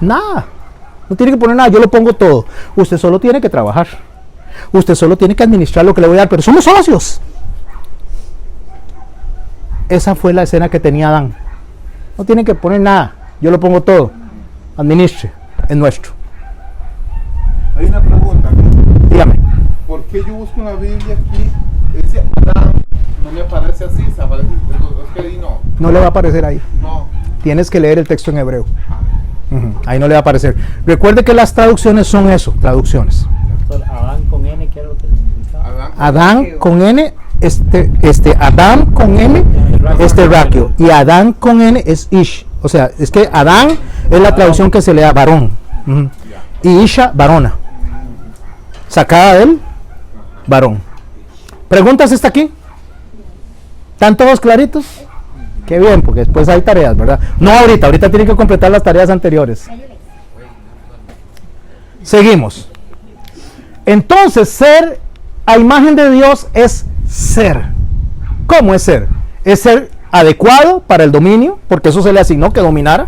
Nada, no tiene que poner nada, yo lo pongo todo. Usted solo tiene que trabajar. Usted solo tiene que administrar lo que le voy a dar, pero somos socios. Esa fue la escena que tenía Adán. No tiene que poner nada, yo lo pongo todo. Administre, es nuestro.
Hay una pregunta.
Dígame.
¿Por qué yo busco en la Biblia aquí? Ese Adán no me aparece así, se aparece, es que ahí no.
No le va a aparecer ahí.
No.
Tienes que leer el texto en hebreo. Ahí no le va a aparecer. Recuerde que las traducciones son eso, traducciones.
Adán con N, ¿qué era lo que significaba?
Adán con N, Adán con M es terráqueo, y Adán con N es Ish. O sea, es que Adán es la traducción que se le da varón. Y Isha, varona. Sacada del varón. ¿Preguntas está aquí? ¿Están todos claritos? Qué bien, porque después hay tareas, ¿verdad? No ahorita tienen que completar las tareas anteriores. Seguimos. Entonces, ser a imagen de Dios es ser. ¿Cómo es ser? Es ser adecuado para el dominio, porque eso se le asignó que dominara.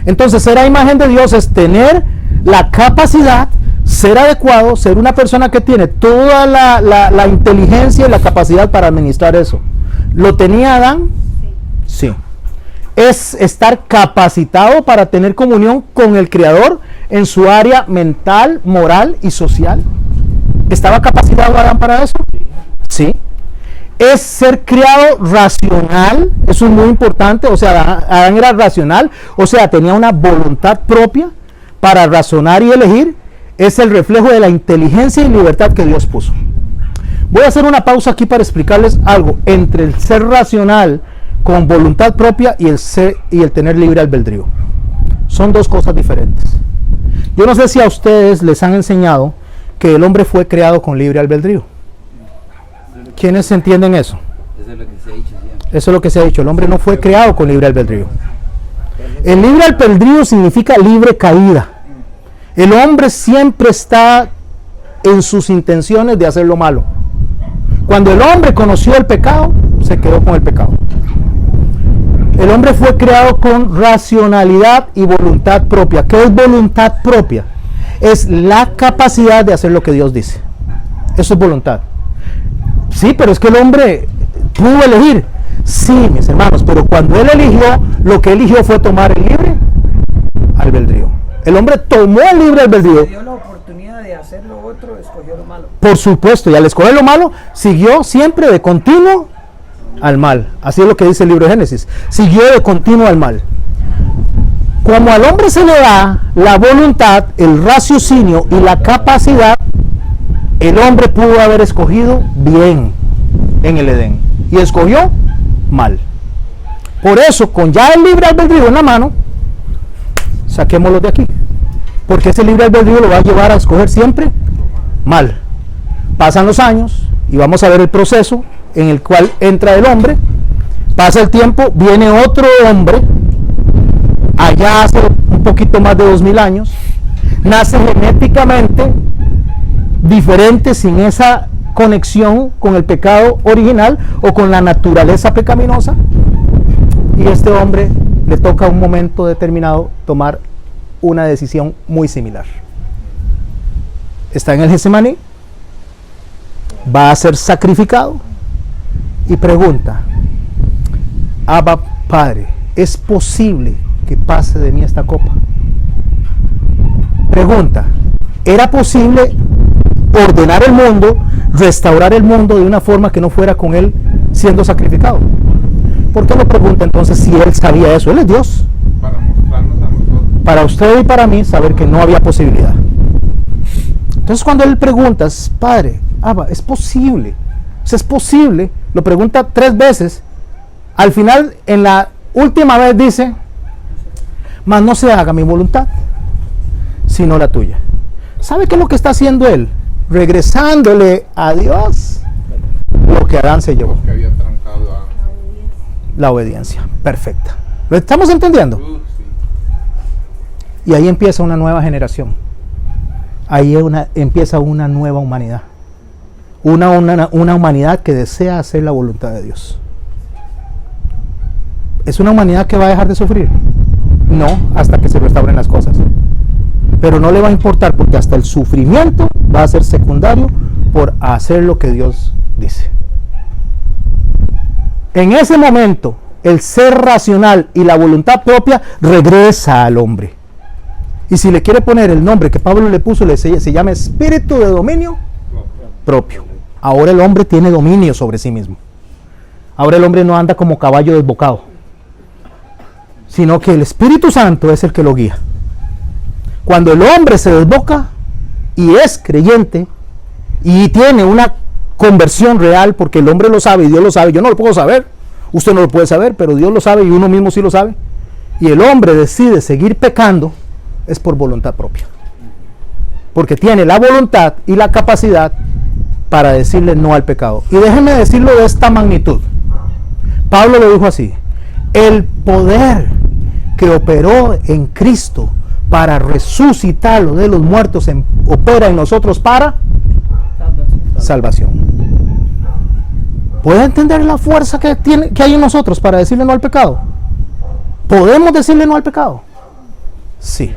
Entonces, ser a imagen de Dios es tener la capacidad, ser adecuado, ser una persona que tiene toda la inteligencia y la capacidad para administrar eso. ¿Lo tenía Adán? Sí. Es estar capacitado para tener comunión con el Creador en su área mental, moral y social. ¿Estaba capacitado Adán para eso? Sí. Es ser criado racional, eso es muy importante. O sea, Adán era racional, o sea, tenía una voluntad propia para razonar y elegir. Es el reflejo de la inteligencia y libertad que Dios puso. Voy a hacer una pausa aquí para explicarles algo entre el ser racional con voluntad propia y el tener libre albedrío. Son dos cosas diferentes. Yo no sé si a ustedes les han enseñado que el hombre fue creado con libre albedrío. ¿Quiénes entienden eso?
Eso es lo que se ha dicho siempre.
Eso es lo que se ha dicho. El hombre no fue creado con libre albedrío. El libre albedrío significa libre caída. El hombre siempre está en sus intenciones de hacer lo malo. Cuando el hombre conoció el pecado, se quedó con el pecado. El hombre fue creado con racionalidad y voluntad propia. ¿Qué es voluntad propia? Es la capacidad de hacer lo que Dios dice. Eso es voluntad. Sí, pero es que el hombre pudo elegir. Sí, mis hermanos, pero cuando él eligió, lo que eligió fue tomar el libre albedrío. El hombre tomó el libre albedrío.
dio la oportunidad de hacer lo otro, escogió lo malo.
Por supuesto, y al escoger lo malo, siguió siempre de continuo al mal. Así es lo que dice el libro de Génesis. Siguió de continuo al mal. Como al hombre se le da la voluntad, el raciocinio y la capacidad, el hombre pudo haber escogido bien en el Edén y escogió mal. Por eso, con ya el libre albedrío en la mano, saquémoslo de aquí, porque ese libre albedrío lo va a llevar a escoger siempre mal. Pasan los años y vamos a ver el proceso en el cual entra el hombre. Pasa el tiempo, viene otro hombre, allá hace un poquito más de 2000 años, nace genéticamente diferente, sin esa conexión con el pecado original o con la naturaleza pecaminosa, y este hombre le toca a un momento determinado tomar una decisión muy similar. Está en el Getsemaní, va a ser sacrificado y pregunta: Abba, Padre, ¿es posible que pase de mí esta copa? Pregunta: ¿era posible ordenar el mundo, restaurar el mundo de una forma que no fuera con él siendo sacrificado? ¿Por qué lo pregunta entonces si él sabía eso? Él es Dios.
Para mostrarnos a nosotros.
Para usted y para mí saber que no había posibilidad. Entonces cuando él pregunta: Padre, Abba, ¿es posible? O sea, ¿es posible? Lo pregunta 3 veces. Al final, en la última vez dice: mas no se haga mi voluntad, sino la tuya. ¿Sabe qué es lo que está haciendo él? Regresándole a Dios lo que Adán se llevó.
Que había trancado a...
La obediencia. Perfecta. ¿Lo estamos entendiendo?
Sí.
Y ahí empieza una nueva generación. Ahí empieza una nueva humanidad. Una humanidad que desea hacer la voluntad de Dios. ¿Es una humanidad que va a dejar de sufrir? No, hasta que se restauren las cosas. Pero no le va a importar, porque hasta el sufrimiento va a ser secundario por hacer lo que Dios dice. En ese momento, el ser racional y la voluntad propia regresa al hombre. Y si le quiere poner el nombre que Pablo le puso, se llama espíritu de dominio propio. Ahora el hombre tiene dominio sobre sí mismo. Ahora el hombre no anda como caballo desbocado, sino que el Espíritu Santo es el que lo guía. Cuando el hombre se desboca y es creyente y tiene una conversión real, porque el hombre lo sabe y Dios lo sabe, yo no lo puedo saber, usted no lo puede saber, pero Dios lo sabe y uno mismo sí lo sabe, y el hombre decide seguir pecando, es por voluntad propia, porque tiene la voluntad y la capacidad para decirle no al pecado. Y déjenme decirlo de esta magnitud. Pablo lo dijo así: el poder que operó en Cristo para resucitarlo de los muertos opera en nosotros para salvación. ¿Puede entender la fuerza que hay en nosotros para decirle no al pecado? ¿Podemos decirle no al pecado? Sí.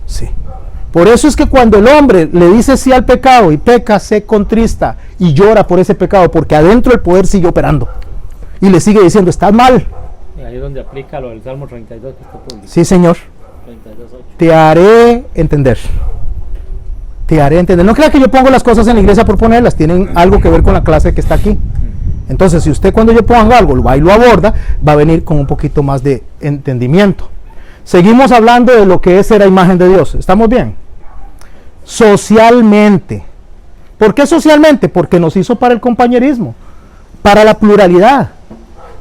Sí. Por eso es que cuando el hombre le dice sí al pecado y peca, se contrista y llora por ese pecado, porque adentro el poder sigue operando y le sigue diciendo: estás mal.
Y ahí es donde aplica lo del Salmo 32 que está publicado.
Sí, Señor.
32:8.
Te haré entender. Te haré entender. No crea que yo pongo las cosas en la iglesia por ponerlas, tienen algo que ver con la clase que está aquí. Entonces, si usted cuando yo ponga algo lo va y lo aborda, va a venir con un poquito más de entendimiento. Seguimos hablando de lo que es ser la imagen de Dios. ¿Estamos bien? Socialmente. ¿Por qué socialmente? Porque nos hizo para el compañerismo, para la pluralidad.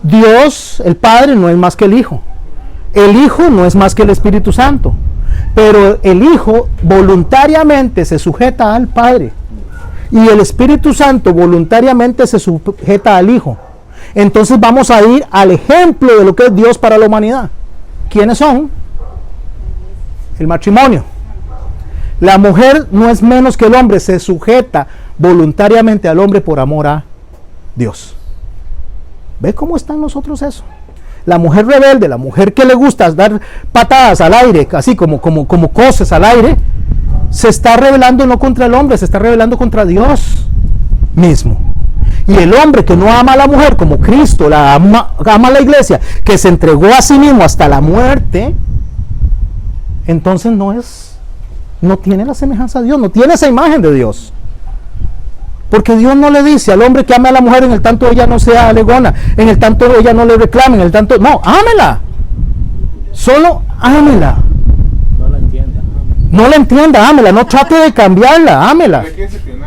Dios, el Padre, no es más que el Hijo. El Hijo no es más que el Espíritu Santo. Pero el Hijo voluntariamente se sujeta al Padre. Y el Espíritu Santo voluntariamente se sujeta al Hijo. Entonces vamos a ir al ejemplo de lo que es Dios para la humanidad. ¿Quiénes son? El matrimonio. La mujer no es menos que el hombre, se sujeta voluntariamente al hombre por amor a Dios. ¿Ve cómo está en nosotros eso? La mujer rebelde, la mujer que le gusta dar patadas al aire, así como cosas al aire, se está rebelando no contra el hombre, se está rebelando contra Dios mismo. Y el hombre que no ama a la mujer como Cristo ama a la iglesia, que se entregó a sí mismo hasta la muerte, entonces no tiene la semejanza de Dios, no tiene esa imagen de Dios. Porque Dios no le dice al hombre que ame a la mujer en el tanto ella no sea alegona, en el tanto ella no le reclame, en el tanto... No, ámela. Solo ámela.
No la entienda.
No la entienda, ámela. No trate de cambiarla, ámela.
¿De qué se tiene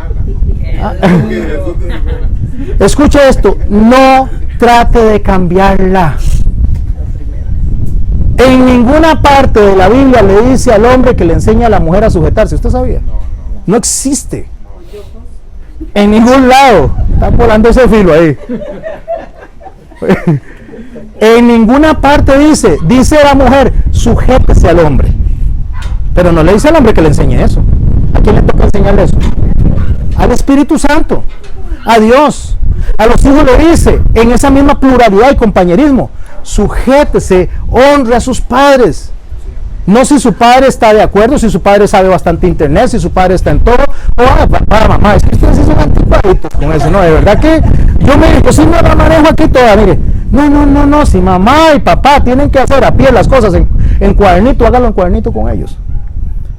Escuche esto, no trate de cambiarla. En ninguna parte de la Biblia le dice al hombre que le enseña a la mujer a sujetarse. ¿Usted sabía? No existe. En ningún lado. Están volando ese filo ahí. En ninguna parte dice la mujer, sujétese al hombre. Pero no le dice al hombre que le enseñe eso. ¿A quién le toca enseñarle eso? Al Espíritu Santo, a Dios. A los hijos le dice, en esa misma pluralidad y compañerismo, sujétese, honre a sus padres. No si su padre está de acuerdo, si su padre sabe bastante internet, si su padre está en todo. Para mamá, es que ustedes son anticuaditos con eso. No, de verdad que yo sí me la manejo aquí toda, mire. No, si mamá y papá tienen que hacer a pie las cosas en cuadernito, hágalo en cuadernito con ellos.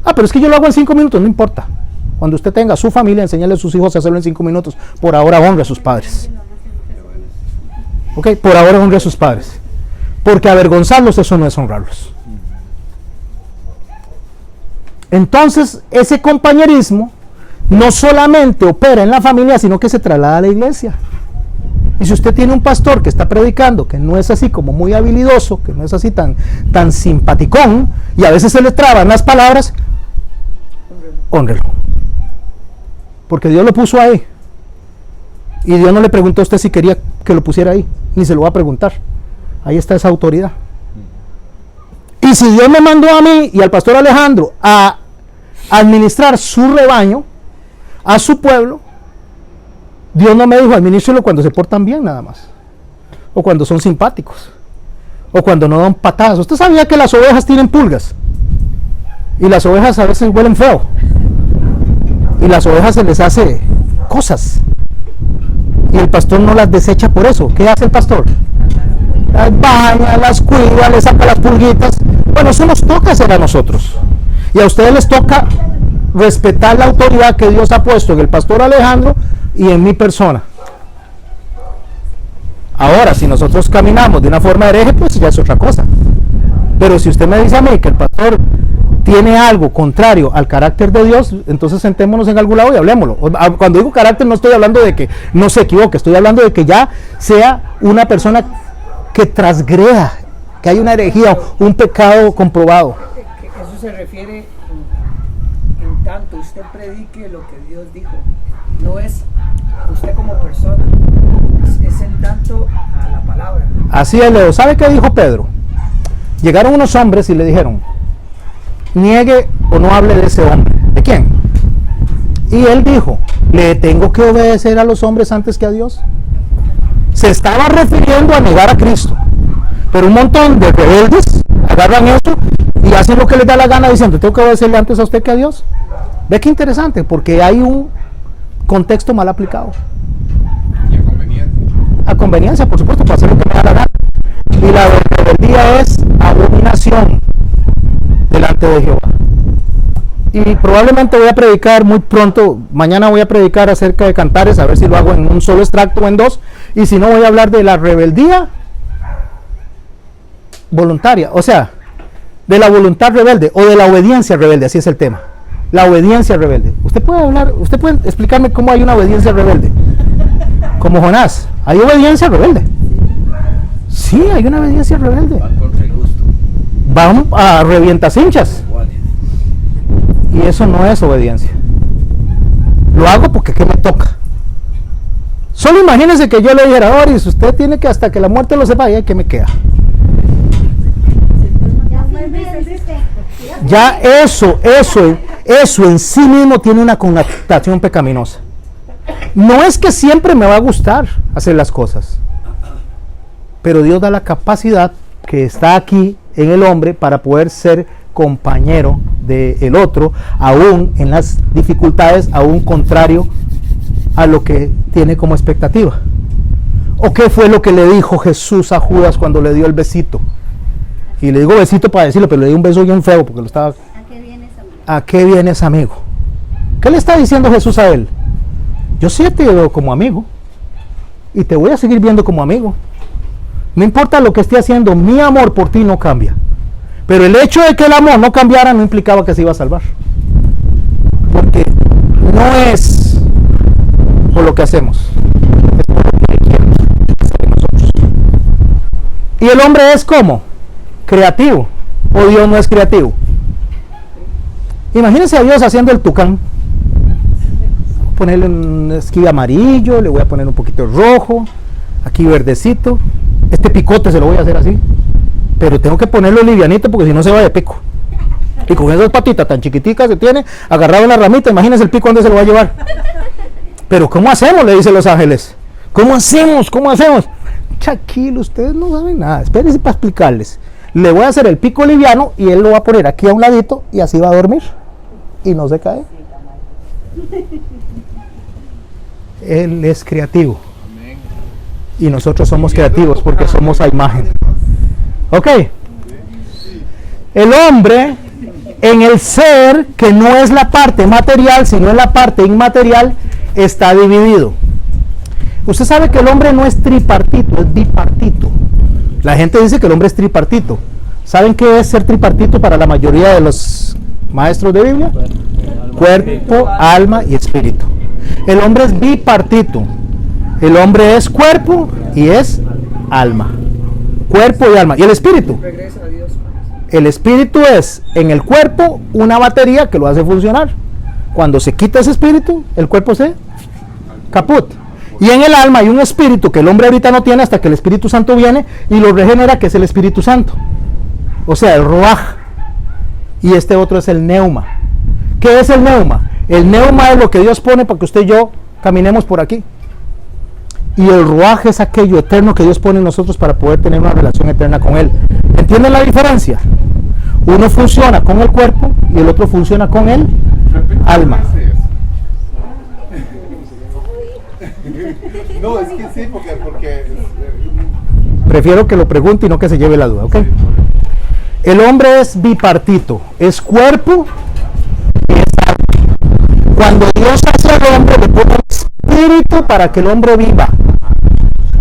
Pero es que yo lo hago en 5 minutos, no importa. Cuando usted tenga su familia, enséñale a sus hijos a hacerlo en 5 minutos. Por ahora honre a sus padres. Ok, por ahora honre a sus padres. Porque avergonzarlos, eso no es honrarlos. Entonces, ese compañerismo no solamente opera en la familia, sino que se traslada a la iglesia. Y si usted tiene un pastor que está predicando, que no es así como muy habilidoso, que no es así tan simpaticón, y a veces se le traban las palabras, hónrelo. Porque Dios lo puso ahí. Y Dios no le preguntó a usted si quería que lo pusiera ahí, ni se lo va a preguntar. Ahí está esa autoridad. Y si Dios me mandó a mí y al pastor Alejandro a administrar su rebaño, a su pueblo, Dios no me dijo administrarlo cuando se portan bien nada más, o cuando son simpáticos, o cuando no dan patadas. ¿Usted sabía que las ovejas tienen pulgas? Y las ovejas a veces huelen feo, y las ovejas se les hace cosas, y el pastor no las desecha por eso. ¿Qué hace el pastor? Las baña, las cuida, les saca las pulguitas. Bueno, eso nos toca hacer a nosotros, y a ustedes les toca respetar la autoridad que Dios ha puesto en el pastor Alejandro y en mi persona. Ahora, si nosotros caminamos de una forma hereje, pues ya es otra cosa. Pero si usted me dice a mí que el pastor tiene algo contrario al carácter de Dios, entonces sentémonos en algún lado y hablemoslo. Cuando digo carácter, no estoy hablando de que no se equivoque, estoy hablando de que ya sea una persona que transgreda, que hay una herejía, un pecado comprobado.
Eso se refiere en tanto usted predique lo que Dios dijo. No es usted como persona, es en tanto a la palabra.
Así es, Leo. ¿Sabe qué dijo Pedro? Llegaron unos hombres y le dijeron, niegue o no hable de ese hombre. ¿De quién? Y él dijo, ¿le tengo que obedecer a los hombres antes que a Dios? Se estaba refiriendo a negar a Cristo. Pero un montón de rebeldes agarran eso y hacen lo que les da la gana diciendo, ¿tengo que obedecerle antes a usted que a Dios? Ve qué interesante, porque hay un contexto mal aplicado.
Y a conveniencia.
A conveniencia, por supuesto, para hacer lo que me da la gana. Y la rebeldía es abominación delante de Jehová. Y probablemente voy a predicar muy pronto, mañana voy a predicar acerca de Cantares, a ver si lo hago en un solo extracto o en 2, y si no voy a hablar de la rebeldía voluntaria, o sea, de la voluntad rebelde o de la obediencia rebelde, así es el tema. La obediencia rebelde. Usted puede explicarme cómo hay una obediencia rebelde. Como Jonás, ¿hay obediencia rebelde? Sí, hay una obediencia rebelde.
Van contra el gusto.
Van a revientas hinchas. Y eso no es obediencia. Lo hago porque ¿qué me toca? Solo imagínense que yo le dijera, Doris, usted tiene que hasta que la muerte lo sepa, ¿y qué me queda? Ya eso en sí mismo tiene una connotación pecaminosa. No es que siempre me va a gustar hacer las cosas, pero Dios da la capacidad que está aquí en el hombre para poder ser compañero del otro, aún en las dificultades, aún contrario a lo que tiene como expectativa. ¿O qué fue lo que le dijo Jesús a Judas cuando le dio el besito? Y le digo besito para decirlo, pero le di un beso bien feo porque lo estaba...
¿A qué vienes, amigo?
¿A qué vienes, amigo? ¿Qué le está diciendo Jesús a él? Yo sí te veo como amigo y te voy a seguir viendo como amigo. No importa lo que esté haciendo, mi amor por ti no cambia. Pero el hecho de que el amor no cambiara no implicaba que se iba a salvar. Porque no es por lo que hacemos, es por lo que quiere hacer nosotros. Y el hombre es como creativo, o Dios no es creativo. Imagínense a Dios haciendo el tucán. ponerle un esquive amarillo, le voy a poner un poquito de rojo, aquí verdecito. Este picote se lo voy a hacer así, pero tengo que ponerlo livianito porque si no se va de pico. Y con esas patitas tan chiquiticas que tiene, agarrado en la ramita, imagínense el pico donde se lo va a llevar. Pero ¿cómo hacemos? Le dicen los ángeles. ¿Cómo hacemos? ¿Cómo hacemos? Tranquilo, ustedes no saben nada. Espérense para explicarles. Le voy a hacer el pico liviano y él lo va a poner aquí a un ladito y así va a dormir. Y no se cae. Él es creativo. Y nosotros somos creativos porque somos a imagen. Ok. El hombre en el ser, que no es la parte material, sino en la parte inmaterial, está dividido. Usted sabe que el hombre no es tripartito, es bipartito. La gente dice que el hombre es tripartito. ¿Saben qué es ser tripartito para la mayoría de los maestros de Biblia? Cuerpo, alma y espíritu. El hombre es bipartito. El hombre es cuerpo y es alma. Cuerpo y alma. ¿Y el espíritu?
Regresa a Dios.
El espíritu es en el cuerpo una batería que lo hace funcionar. Cuando se quita ese espíritu, el cuerpo se caput. Y en el alma hay un espíritu que el hombre ahorita no tiene hasta que el Espíritu Santo viene y lo regenera, que es el Espíritu Santo. O sea, el ruaj. Y este otro es el neuma. ¿Qué es el neuma? El neuma es lo que Dios pone para que usted y yo caminemos por aquí. Y el ruaj es aquello eterno que Dios pone en nosotros para poder tener una relación eterna con Él. ¿Entienden la diferencia? Uno funciona con el cuerpo y el otro funciona con el alma.
No, es que sí, porque
Prefiero que lo pregunte y no que se lleve la duda, ¿ok? El hombre es bipartito, es cuerpo y es alma. Cuando Dios hace al hombre, le pone el espíritu para que el hombre viva.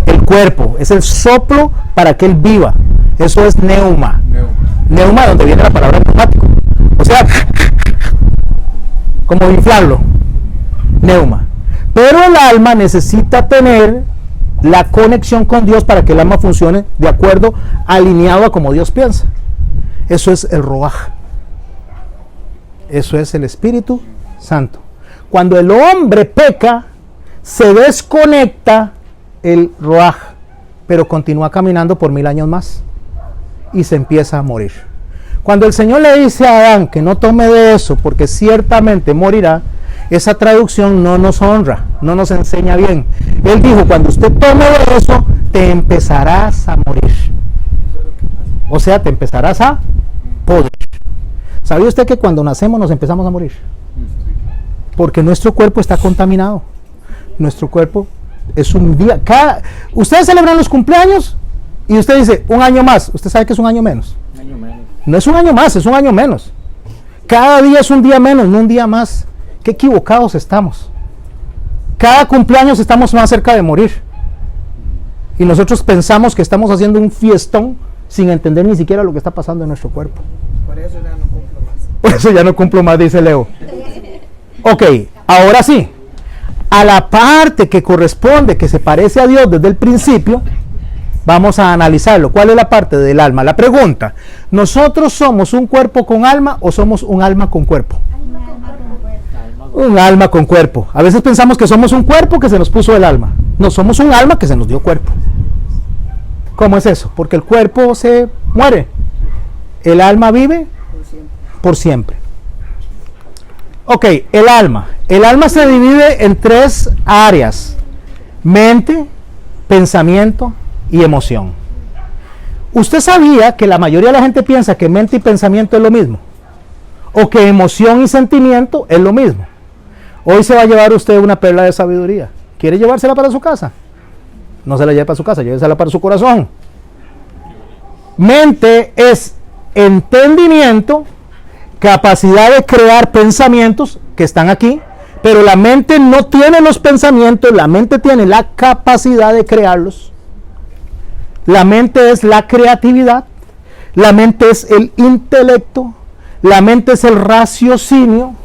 El cuerpo es el soplo para que él viva. Eso es neuma. Neuma, donde viene la palabra neumático. O sea, como inflarlo. Neuma. Pero el alma necesita tener la conexión con Dios para que el alma funcione de acuerdo, alineado a como Dios piensa. Eso es el ruaj. Eso es el Espíritu Santo. Cuando el hombre peca, se desconecta el ruaj, pero continúa caminando por 1000 años más y se empieza a morir. Cuando el Señor le dice a Adán que no tome de eso porque ciertamente morirá, esa traducción no nos honra, no nos enseña bien. Él dijo, cuando usted tome de eso, te empezarás a morir. O sea, te empezarás a podrir. ¿Sabía usted que cuando nacemos nos empezamos a morir? Porque nuestro cuerpo está contaminado. Nuestro cuerpo es un día. Ustedes celebran los cumpleaños y usted dice, un año más. ¿Usted sabe que es un año menos?
Un año menos.
No es un año más, es un año menos. Cada día es un día menos, no un día más. Qué equivocados estamos. Cada cumpleaños estamos más cerca de morir. Y nosotros pensamos que estamos haciendo un fiestón sin entender ni siquiera lo que está pasando en nuestro cuerpo.
Por eso ya no cumplo más.
Por eso ya no cumplo más, dice Leo. Ok, ahora sí. A la parte que corresponde, que se parece a Dios desde el principio, vamos a analizarlo. ¿Cuál es la parte del alma? La pregunta, ¿nosotros somos un cuerpo con alma o somos un alma con cuerpo? Un alma con cuerpo. A veces pensamos que somos un cuerpo que se nos puso el alma. No, somos un alma que se nos dio cuerpo. ¿Cómo es eso? Porque el cuerpo se muere. El alma vive por siempre. Ok, el alma. El alma se divide en 3 áreas: mente, pensamiento y emoción. ¿Usted sabía que la mayoría de la gente piensa que mente y pensamiento es lo mismo? O que emoción y sentimiento es lo mismo. Hoy se va a llevar usted una perla de sabiduría. ¿Quiere llevársela para su casa? No se la lleve para su casa, llévesela para su corazón. Mente es entendimiento, capacidad de crear pensamientos que están aquí, pero la mente no tiene los pensamientos, la mente tiene la capacidad de crearlos. La mente es la creatividad, la mente es el intelecto, la mente es el raciocinio,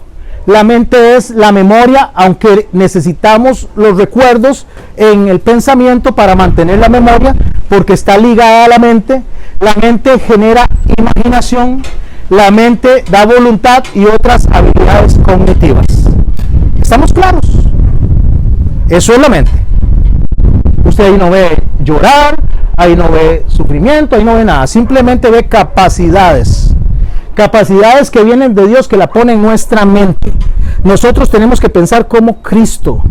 la mente es la memoria, aunque necesitamos los recuerdos en el pensamiento para mantener la memoria, porque está ligada a la mente. La mente genera imaginación, la mente da voluntad y otras habilidades cognitivas. ¿Estamos claros? Eso es la mente. Usted ahí no ve llorar, ahí no ve sufrimiento, ahí no ve nada. Simplemente ve capacidades. Capacidades que vienen de Dios, que la pone en nuestra mente. Nosotros tenemos que pensar como Cristo,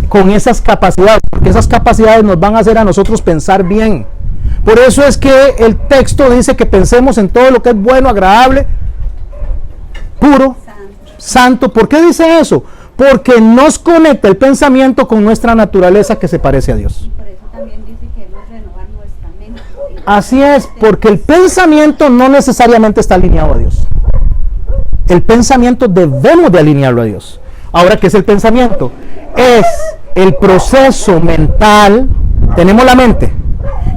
con esas capacidades, porque esas capacidades nos van a hacer a nosotros pensar bien. Por eso es que el texto dice que pensemos en todo lo que es bueno, agradable, puro, santo. ¿Por qué dice eso? Porque nos conecta el pensamiento con nuestra naturaleza que se parece a Dios.
Por eso también dice que debemos renovar nuestra mente.
Así es, porque el pensamiento no necesariamente está alineado a Dios. El pensamiento debemos de alinearlo a Dios. Ahora, ¿qué es el pensamiento? Es el proceso mental. Tenemos la mente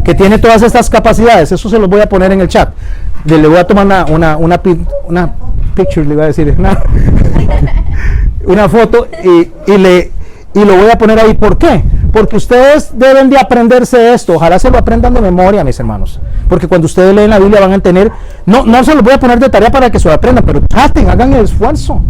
que tiene todas estas capacidades. Eso se los voy a poner en el chat. Le voy a tomar una picture, le iba a decir, una foto y lo voy a poner ahí. ¿Por qué? Porque ustedes deben de aprenderse esto. Ojalá se lo aprendan de memoria, mis hermanos. Porque cuando ustedes leen la Biblia van a tener, no se los voy a poner de tarea para que se lo aprendan, pero traten, hagan el esfuerzo.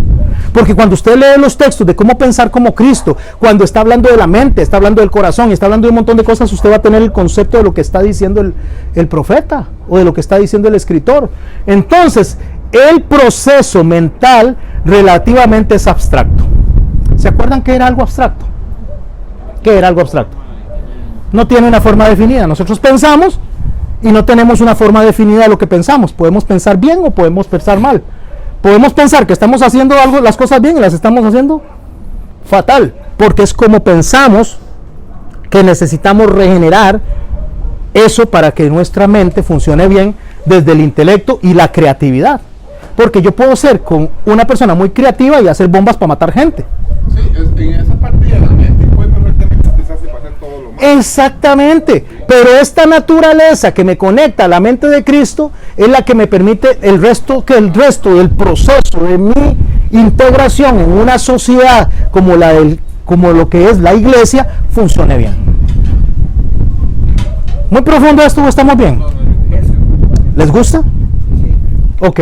Porque cuando usted lee los textos de cómo pensar como Cristo, cuando está hablando de la mente, está hablando del corazón, está hablando de un montón de cosas, usted va a tener el concepto de lo que está diciendo el profeta o de lo que está diciendo el escritor. Entonces, el proceso mental relativamente es abstracto. ¿Se acuerdan que era algo abstracto? ¿Qué era algo abstracto? No tiene una forma definida. Nosotros pensamos y no tenemos una forma definida de lo que pensamos. Podemos pensar bien o podemos pensar mal. Podemos pensar que estamos haciendo algo, las cosas bien, y las estamos haciendo fatal, porque es como pensamos que necesitamos regenerar eso para que nuestra mente funcione bien desde el intelecto y la creatividad. Porque yo puedo ser con una persona muy creativa y hacer bombas para matar gente.
Sí, en esa parte de la mente puede perfectamente usted se hace pasar todo lo malo.
Exactamente, pero esta naturaleza que me conecta a la mente de Cristo es la que me permite que el resto del proceso de mi integración en una sociedad como lo que es la iglesia funcione bien. Muy profundo esto, ¿estamos bien? ¿Les gusta? Ok.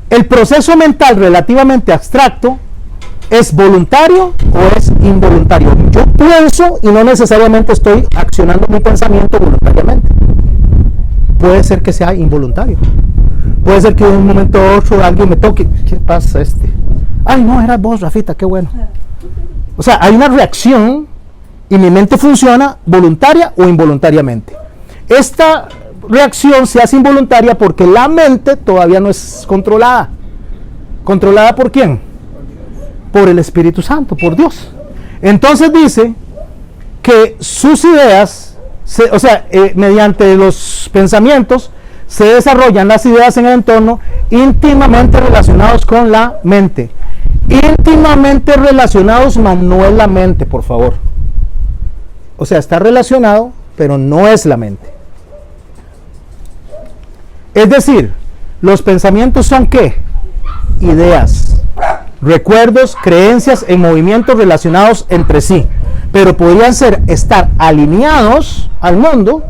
El proceso mental relativamente abstracto ¿es voluntario o es involuntario? Yo pienso y no necesariamente estoy accionando mi pensamiento voluntariamente. Puede ser que sea involuntario. Puede ser que en un momento u otro alguien me toque. ¿Qué pasa Ay, no, era vos, Rafita, qué bueno. O sea, hay una reacción y mi mente funciona voluntaria o involuntariamente. Esta reacción se hace involuntaria porque la mente todavía no es controlada. ¿Controlada por quién? Por el Espíritu Santo, por Dios. Entonces dice que sus ideas, mediante los pensamientos, se desarrollan las ideas en el entorno íntimamente relacionados con la mente. Íntimamente relacionados, mas no es la mente, por favor. O sea, está relacionado, pero no es la mente. Es decir, los pensamientos son ¿qué? Ideas, recuerdos, creencias en movimientos relacionados entre sí, pero podrían estar alineados al mundo,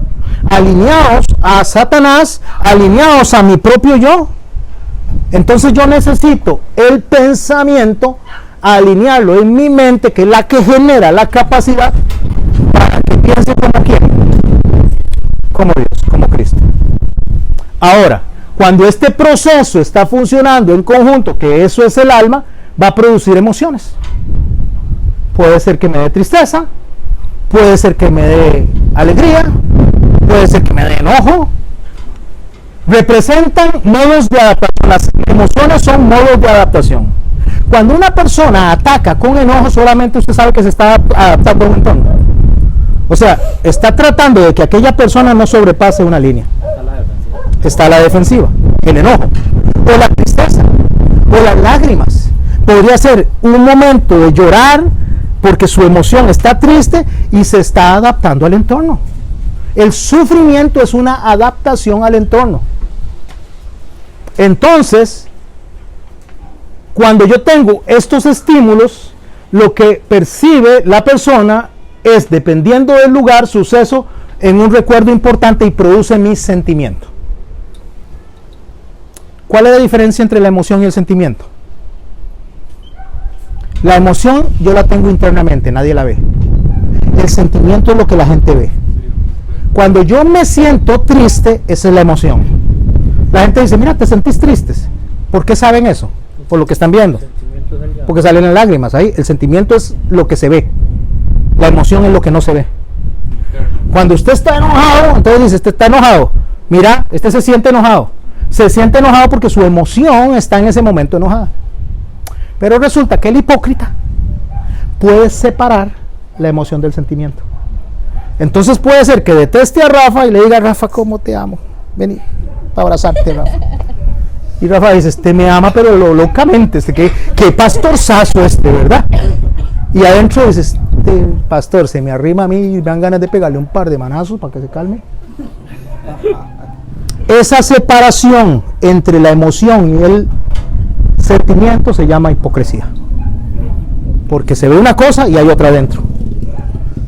alineados a Satanás, alineados a mi propio yo. Entonces yo necesito el pensamiento, alinearlo en mi mente, que es la que genera la capacidad para que piense como quién, como Dios, como Cristo. Ahora, cuando este proceso está funcionando en conjunto, que eso es el alma, va a producir emociones. Puede ser que me dé tristeza, puede ser que me dé alegría, puede ser que me dé enojo. Representan modos de adaptación. Las emociones son modos de adaptación. Cuando una persona ataca con enojo, solamente usted sabe que se está adaptando a un entorno. O sea, está tratando de que aquella persona no sobrepase una línea. Está la defensiva, el enojo, o la tristeza, o las lágrimas. Podría ser un momento de llorar porque su emoción está triste y se está adaptando al entorno. El sufrimiento es una adaptación al entorno. Entonces, cuando yo tengo estos estímulos, lo que percibe la persona es, dependiendo del lugar, suceso en un recuerdo importante y produce mi sentimiento. ¿Cuál es la diferencia entre la emoción y el sentimiento? La emoción yo la tengo internamente, nadie la ve. El sentimiento es lo que la gente ve. Cuando yo me siento triste, esa es la emoción. La gente dice, mira, te sentís triste. ¿Por qué saben eso? Por lo que están viendo. Porque salen las lágrimas ahí. El sentimiento es lo que se ve. La emoción es lo que no se ve. Cuando usted está enojado, entonces dice, este está enojado. Mira, este se siente enojado. Se siente enojado porque su emoción está en ese momento enojada. Pero resulta que el hipócrita puede separar la emoción del sentimiento. Entonces puede ser que deteste a Rafa y le diga, Rafa, ¿cómo te amo? Vení, para abrazarte, Rafa. Y Rafa dice, este me ama, pero locamente, qué pastorzazo ¿verdad? Y adentro dices, este pastor se me arrima a mí y me dan ganas de pegarle un par de manazos para que se calme. Esa separación entre la emoción y el sentimiento se llama hipocresía. Porque se ve una cosa y hay otra adentro.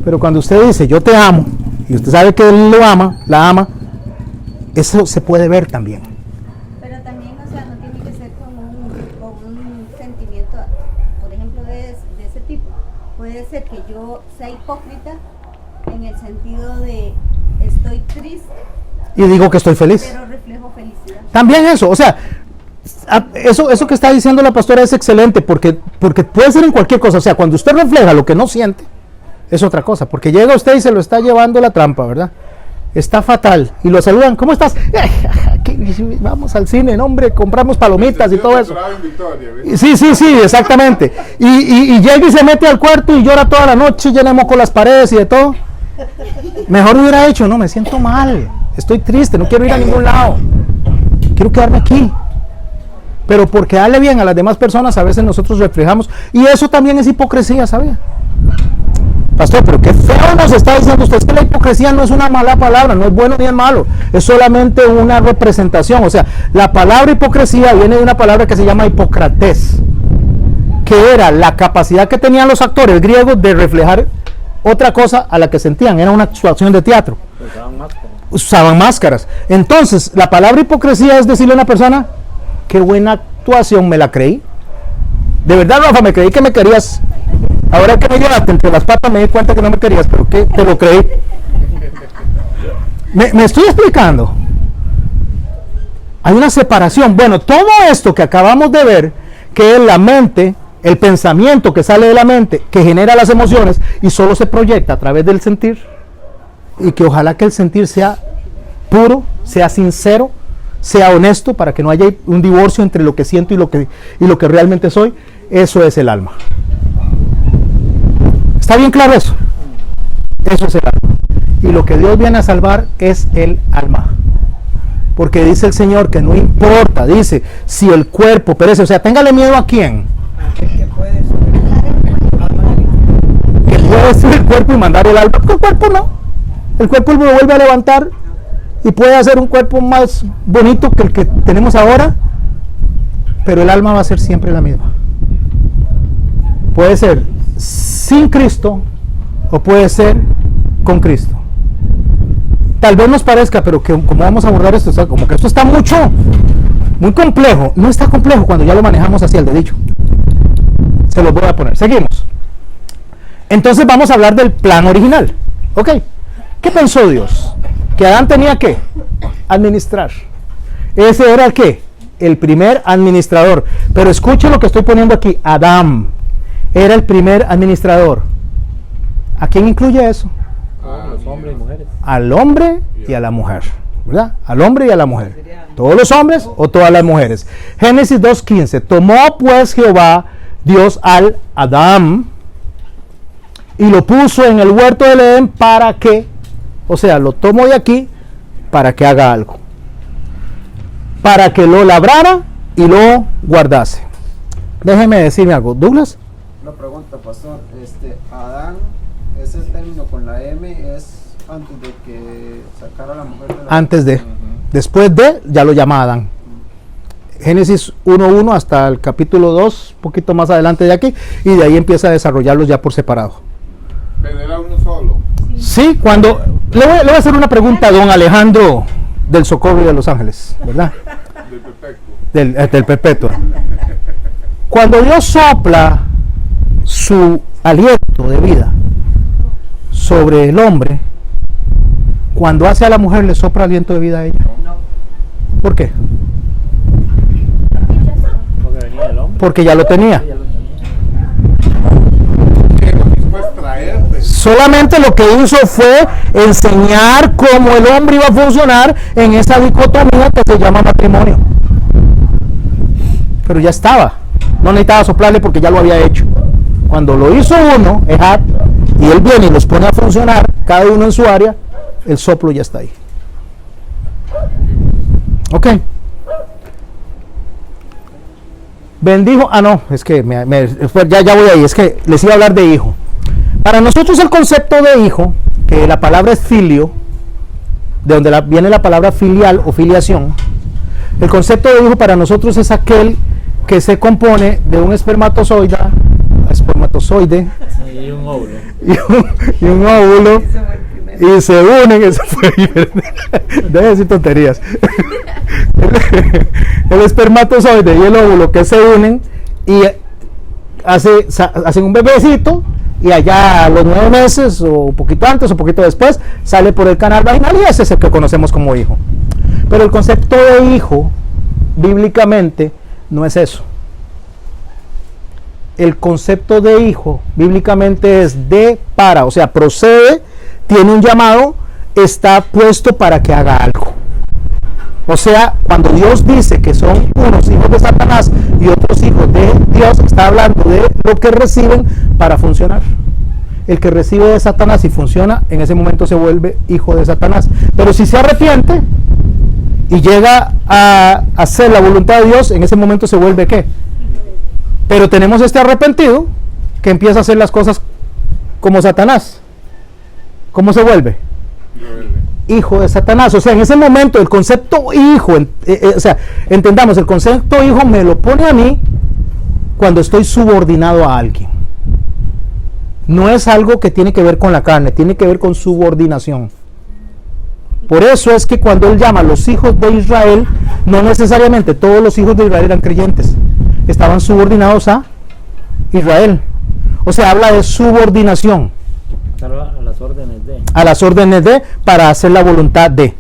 Pero cuando usted dice, yo te amo, y usted sabe que él lo ama, la ama, eso se puede ver también.
Pero también, o sea, no tiene que ser con un sentimiento, por ejemplo, de ese tipo. Puede ser que yo sea hipócrita en el sentido de estoy triste,
Y digo que estoy feliz.
pero reflejo felicidad.
También eso, o sea, eso que está diciendo la pastora es excelente, porque puede ser en cualquier cosa. O sea, cuando usted refleja lo que no siente, es otra cosa, porque llega usted y se lo está llevando la trampa, ¿verdad? Está fatal, y lo saludan, ¿cómo estás? Vamos al cine, no, hombre, compramos palomitas y todo eso. Sí, exactamente. Y llega y se mete al cuarto y llora toda la noche, llena de moco las paredes y de todo. Mejor hubiera hecho, no, me siento mal, estoy triste, no quiero ir a ningún lado, quiero quedarme aquí. Pero por quedarle bien a las demás personas, a veces nosotros reflejamos, y eso también es hipocresía, ¿sabía? Pastor, pero qué feo nos está diciendo usted. Es que la hipocresía no es una mala palabra, no es bueno ni es malo, es solamente una representación. O sea, la palabra hipocresía viene de una palabra que se llama hipocrates, que era la capacidad que tenían los actores griegos de reflejar otra cosa a la que sentían. Era una actuación de teatro. Usaban máscaras. Entonces, la palabra hipocresía es decirle a una persona, qué buena actuación, me la creí. De verdad, Rafa, me creí que me querías. Ahora que me llevaste entre las patas me di cuenta que no me querías, pero que te lo creí. Me estoy explicando. Hay una separación. Bueno, todo esto que acabamos de ver, que es la mente, el pensamiento que sale de la mente, que genera las emociones y solo se proyecta a través del sentir, y que ojalá que el sentir sea puro, sea sincero, sea honesto, para que no haya un divorcio entre lo que siento y lo que realmente soy. Eso es el alma. ¿Está bien claro eso? Eso es el alma. Y lo que Dios viene a salvar es el alma. Porque dice el Señor que no importa, dice, si el cuerpo perece. O sea, téngale miedo a quién.
Que puede
Que puede ser el cuerpo y mandar el alma. Porque el cuerpo no. El cuerpo lo vuelve a levantar y puede hacer un cuerpo más bonito que el que tenemos ahora. Pero el alma va a ser siempre la misma. Puede ser sin Cristo o puede ser con Cristo. Tal vez nos parezca, pero que como vamos a abordar esto, o sea, como que esto está muy complejo. No está complejo cuando ya lo manejamos hacia el dedillo. Se los voy a poner. Seguimos. Entonces vamos a hablar del plan original. ¿Ok? ¿Qué pensó Dios? Que Adán tenía que administrar. Ese era el ¿qué? El primer administrador. Pero escuchen lo que estoy poniendo aquí. Adán era el primer administrador. ¿A quién incluye eso?
Los hombres y mujeres.
Al hombre y a la mujer, ¿verdad? Al hombre y a la mujer. ¿Todos los hombres o todas las mujeres? Génesis 2:15. Tomó pues Jehová Dios al Adán y lo puso en el huerto del Edén para que, o sea, lo tomo de aquí para que haga algo. Para que lo labrara y lo guardase. Déjeme decirme algo. Douglas.
Una pregunta, pastor. Adán, ese término con la M es antes de que sacara a la mujer de la...
Antes de. Después de, ya lo llama Adán. Génesis 1:1 hasta el capítulo 2, un poquito más adelante de aquí, y de ahí empieza a desarrollarlos ya por separado.
Pero era uno solo.
Sí, cuando... Le voy a hacer una pregunta a don Alejandro del Socorro de Los Ángeles, ¿verdad?
Del perfecto.
Del Perpetuo. Cuando Dios sopla su aliento de vida sobre el hombre, cuando hace a la mujer le sopla aliento de vida a ella. ¿Por qué?
Porque venía del hombre.
Porque ya lo tenía.
Ya lo tenía.
Que lo que hizo es traerte.
Solamente lo que hizo fue enseñar cómo el hombre iba a funcionar en esa dicotomía que se llama matrimonio. Pero ya estaba. No necesitaba soplarle porque ya lo había hecho. Cuando lo hizo uno, Ehad, y él viene y los pone a funcionar, cada uno en su área, el soplo ya está ahí. Ok. Bendijo, es que ya voy ahí, es que les iba a hablar de hijo. Para nosotros el concepto de hijo, que la palabra es filio, de donde viene la palabra filial o filiación, el concepto de hijo para nosotros es aquel que se compone de un espermatozoide
Y un óvulo.
y un óvulo, y se unen, deje decir tonterías. El espermatozoide y el óvulo que se unen y hacen un bebecito, y allá a los 9 meses o un poquito antes o poquito después sale por el canal vaginal, y ese es el que conocemos como hijo. Pero el concepto de hijo bíblicamente no es eso. El concepto de hijo bíblicamente es o sea, procede, tiene un llamado, está puesto para que haga algo. O sea, cuando Dios dice que son unos hijos de Satanás y otros hijos de Dios, está hablando de lo que reciben para funcionar. El que recibe de Satanás y funciona, en ese momento se vuelve hijo de Satanás. Pero si se arrepiente y llega a hacer la voluntad de Dios, en ese momento se vuelve ¿qué? Pero tenemos este arrepentido que empieza a hacer las cosas como Satanás. ¿Cómo se vuelve? Hijo de Satanás. O sea, en ese momento el concepto hijo, o sea, entendamos, el concepto hijo me lo pone a mí cuando estoy subordinado a alguien. No es algo que tiene que ver con la carne, tiene que ver con subordinación. Por eso es que cuando él llama a los hijos de Israel, no necesariamente todos los hijos de Israel eran creyentes, estaban subordinados a Israel. O sea, habla de subordinación.
A las órdenes de.
A las órdenes de, para hacer la voluntad de.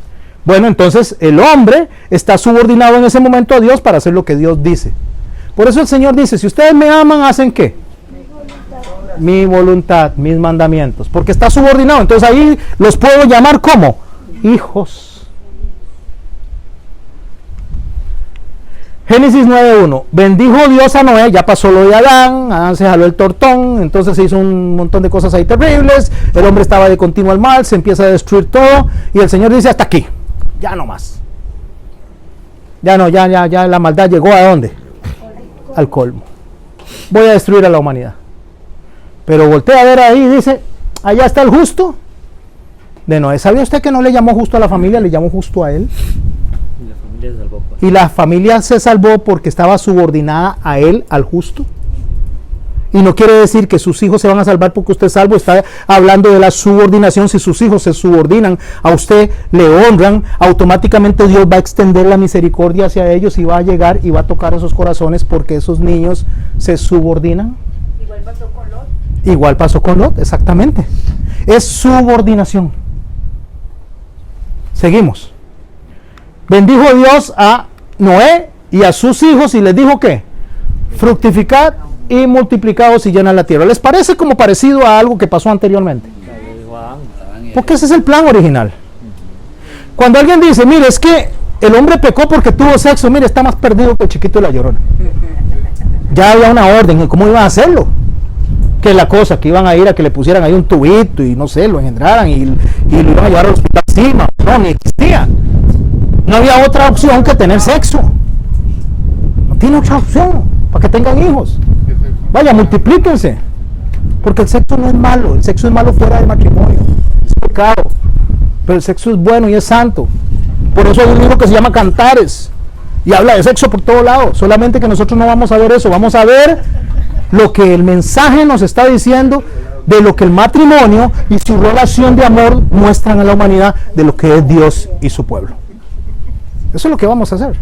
Bueno, entonces el hombre está subordinado en ese momento a Dios para hacer lo que Dios dice. Por eso el Señor dice, si ustedes me aman, ¿hacen qué? Mi voluntad, mis mandamientos. Porque está subordinado. Entonces ahí los puedo llamar como hijos. Génesis 9.1. Bendijo Dios a Noé, ya pasó lo de Adán se jaló el tortón, entonces se hizo un montón de cosas ahí terribles, el hombre estaba de continuo al mal, se empieza a destruir todo, y el Señor dice hasta aquí, ya no más. Ya la maldad llegó ¿a dónde? Al colmo. Voy a destruir a la humanidad. Pero voltea a ver ahí y dice, allá está el justo de Noé. ¿Sabía usted que no le llamó justo a la familia, le llamó justo a él?
Y la familia se salvó.
Y la familia se salvó porque estaba subordinada a él, al justo. Y no quiere decir que sus hijos se van a salvar porque usted es salvo. Está hablando de la subordinación. Si sus hijos se subordinan a usted, le honran, automáticamente Dios va a extender la misericordia hacia ellos y va a llegar y va a tocar esos corazones porque esos niños se subordinan.
Igual pasó con Lot.
Igual pasó con Lot, exactamente. Es subordinación. Seguimos. Bendijo Dios a Noé y a sus hijos y les dijo que fructificad y multiplicados y llenan la tierra. ¿Les parece como parecido a algo que pasó anteriormente? Porque ese es el plan original. Cuando alguien dice, mire, es que el hombre pecó porque tuvo sexo, mire, está más perdido que el chiquito de la Llorona. Ya había una orden en cómo iban a hacerlo. Que la cosa, que iban a ir a que le pusieran ahí un tubito y no sé, lo engendraran y lo iban a llevar al hospital encima. No, ni existía. No había otra opción que tener sexo. No tiene otra opción para que tengan hijos. Vaya, multiplíquense. Porque el sexo no es malo. El sexo es malo fuera del matrimonio. Es pecado. Pero el sexo es bueno y es santo. Por eso hay un libro que se llama Cantares. Y habla de sexo por todo lado. Solamente que nosotros no vamos a ver eso. Vamos a ver lo que el mensaje nos está diciendo de lo que el matrimonio y su relación de amor muestran a la humanidad de lo que es Dios y su pueblo. Eso es lo que vamos a hacer.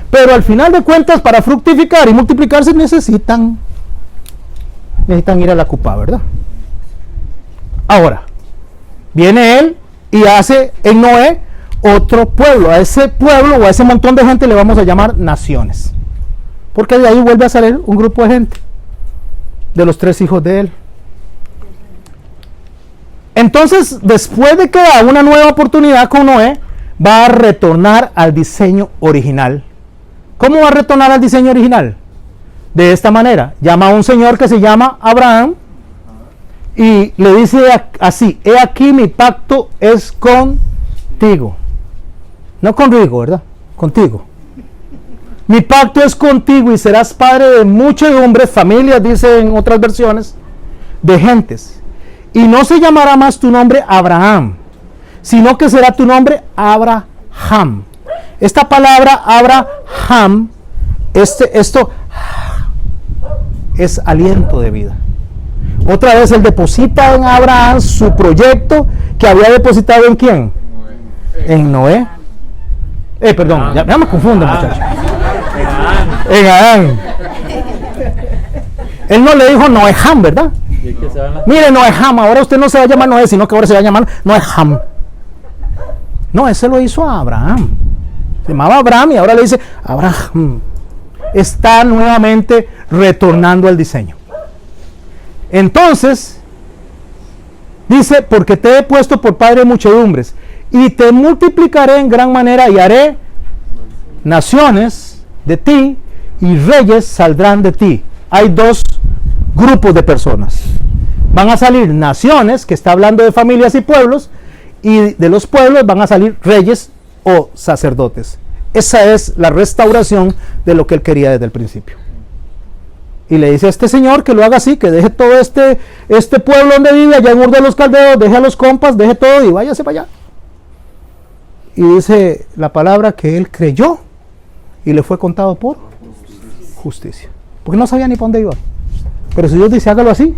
Pero al final de cuentas, para fructificar y multiplicarse necesitan necesitan ir a la cupa, ¿verdad? Ahora, viene él y hace en Noé otro pueblo. A ese pueblo o a ese montón de gente le vamos a llamar naciones. Porque de ahí vuelve a salir un grupo de gente, de los 3 hijos de él. Entonces, después de que da una nueva oportunidad con Noé, va a retornar al diseño original. ¿Cómo va a retornar al diseño original? De esta manera, llama a un señor que se llama Abraham y le dice así: he aquí mi pacto es contigo. No conmigo, ¿verdad? Contigo. Mi pacto es contigo y serás padre de muchedumbres, familias, dice en otras versiones, de gentes. Y no se llamará más tu nombre Abraham, sino que será tu nombre Abraham. Esta palabra Abraham, esto es aliento de vida. Otra vez él deposita en Abraham su proyecto que había depositado en ¿quién? En Noé. Perdón, ya me confundo, muchachos. En Adán. Él no le dijo Noeham, ¿verdad? Mire, Noeham, ahora usted no se va a llamar Noé, sino que ahora se va a llamar Noeham. No, ese lo hizo a Abraham. Se llamaba Abraham y ahora le dice Abraham. Está nuevamente retornando al diseño. Entonces, dice: porque te he puesto por padre de muchedumbres, y te multiplicaré en gran manera, y haré naciones de ti, y reyes saldrán de ti. Hay 2 grupos de personas. Van a salir naciones, que está hablando de familias y pueblos, y de los pueblos van a salir reyes o sacerdotes. Esa es la restauración de lo que él quería desde el principio. Y le dice a este señor que lo haga así, que deje todo este pueblo donde vive, allá en Ur de los Caldeos, deje a los compas, deje todo y váyase para allá. Y dice la palabra que él creyó y le fue contado por justicia. Porque no sabía ni para dónde iba. Pero si Dios dice hágalo así,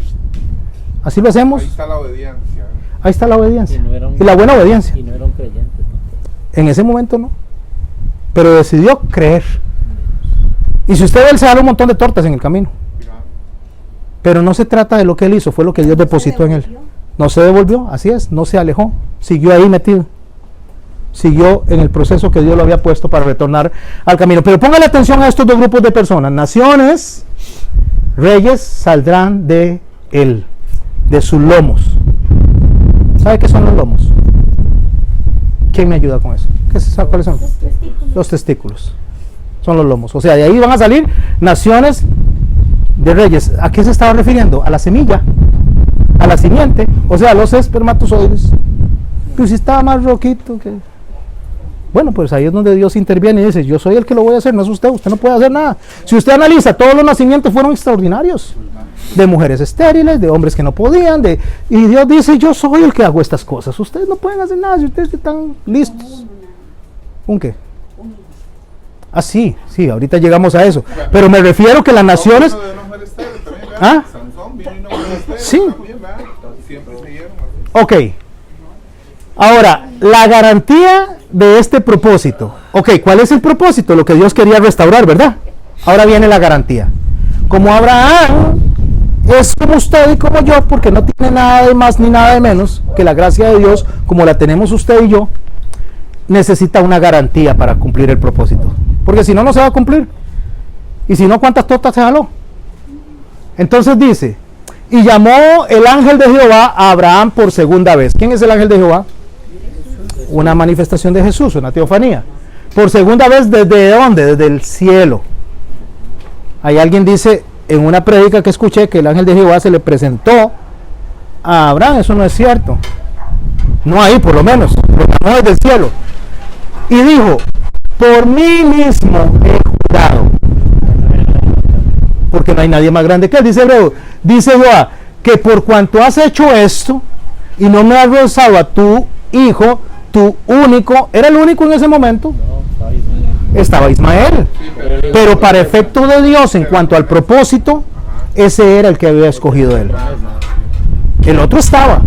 así lo hacemos.
Ahí está la obediencia.
Ahí está la obediencia. Y la buena obediencia. Y no era un creyente. En ese momento no. Pero decidió creer. Y si usted ve, él se da un montón de tortas en el camino. Pero no se trata de lo que él hizo, fue lo que Dios depositó en él. No se devolvió, así es, no se alejó. Siguió ahí metido. Siguió en el proceso que Dios lo había puesto para retornar al camino. Pero póngale atención a estos 2 grupos de personas. Naciones, reyes saldrán de él, de sus lomos. ¿Sabe qué son los lomos? ¿Quién me ayuda con eso? ¿Cuáles son? Los testículos. Son los lomos. O sea, de ahí van a salir naciones de reyes. ¿A qué se estaba refiriendo? A la semilla, a la simiente, o sea, a los espermatozoides. Pues si estaba más roquito que... Bueno, pues ahí es donde Dios interviene y dice: yo soy el que lo voy a hacer, no es usted no puede hacer nada. Si usted analiza, todos los nacimientos fueron extraordinarios. De mujeres estériles, de hombres que no podían, y Dios dice: yo soy el que hago estas cosas. Ustedes no pueden hacer nada si ustedes están listos. ¿Un qué? Ah, sí, ahorita llegamos a eso. Pero me refiero que las naciones... ¿Ah? Sí. Ok. Ahora, la garantía de este propósito. Ok, ¿cuál es el propósito? Lo que Dios quería restaurar, ¿verdad? Ahora viene la garantía. Como Abraham es como usted y como yo, porque no tiene nada de más ni nada de menos que la gracia de Dios, como la tenemos usted y yo, necesita una garantía para cumplir el propósito. Porque si no, no se va a cumplir. Y si no, ¿cuántas tortas se jaló? Entonces dice: y llamó el ángel de Jehová a Abraham por segunda vez. ¿Quién es el ángel de Jehová? Una manifestación de Jesús, una teofanía. Por segunda vez, ¿desde dónde? Desde el cielo. Ahí alguien dice en una prédica que escuché que el ángel de Jehová se le presentó a Abraham. Eso no es cierto. No ahí, por lo menos. Lo llamó desde el cielo. Y dijo: por mí mismo he jurado, porque no hay nadie más grande que él. Dice Hebreo, dice Jehová, que por cuanto has hecho esto y no me has rozado a tu hijo, tu único, ¿era el único en ese momento? Estaba Ismael. Pero para efecto de Dios, en cuanto al propósito, ese era el que había escogido él. El otro estaba,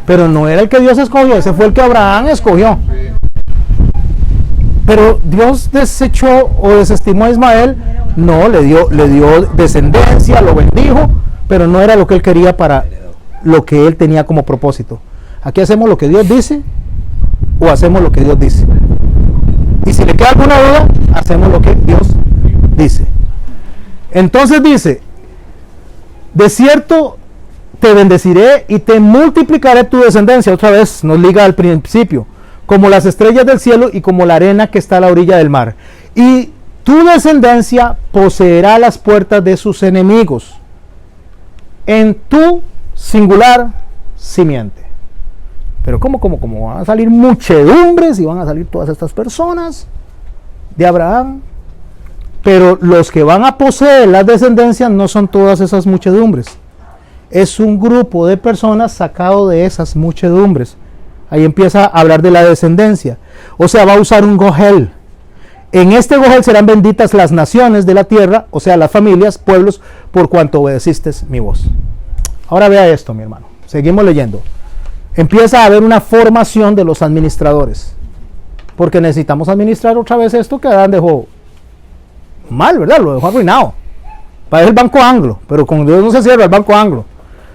pero no era el que Dios escogió, ese fue el que Abraham escogió. Pero Dios desechó o desestimó a Ismael. No, le dio descendencia, lo bendijo, pero no era lo que él quería para lo que él tenía como propósito. Aquí hacemos lo que Dios dice o hacemos lo que Dios dice. Y si le queda alguna duda, hacemos lo que Dios dice. Entonces dice, de cierto te bendeciré y te multiplicaré tu descendencia. Otra vez nos liga al principio, como las estrellas del cielo y como la arena que está a la orilla del mar. Y tu descendencia poseerá las puertas de sus enemigos en tu singular simiente. Pero ¿cómo van a salir muchedumbres y van a salir todas estas personas de Abraham? Pero los que van a poseer las descendencias no son todas esas muchedumbres. Es un grupo de personas sacado de esas muchedumbres. Ahí empieza a hablar de la descendencia. O sea, va a usar un gojel. En este gojel serán benditas las naciones de la tierra, o sea, las familias, pueblos, por cuanto obedeciste mi voz. Ahora vea esto, mi hermano. Seguimos leyendo. Empieza a haber una formación de los administradores. Porque necesitamos administrar otra vez esto que Adán dejó mal, ¿verdad? Lo dejó arruinado. Para el Banco Anglo, pero con Dios no se cierra el Banco Anglo,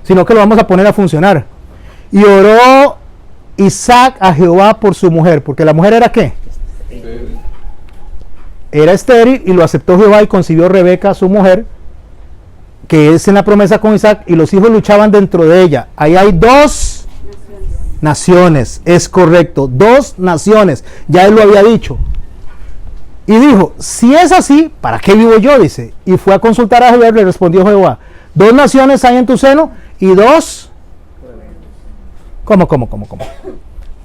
sino que lo vamos a poner a funcionar. Y oró Isaac a Jehová por su mujer, porque la mujer era ¿qué? Era estéril, y lo aceptó Jehová y concibió Rebeca, su mujer, que es en la promesa con Isaac, y los hijos luchaban dentro de ella. Ahí hay dos naciones, es correcto, dos naciones, ya él lo había dicho. Y dijo, si es así, ¿para qué vivo yo? Dice, y fue a consultar a Jehová, le respondió Jehová, dos naciones hay en tu seno, y dos, ¿cómo?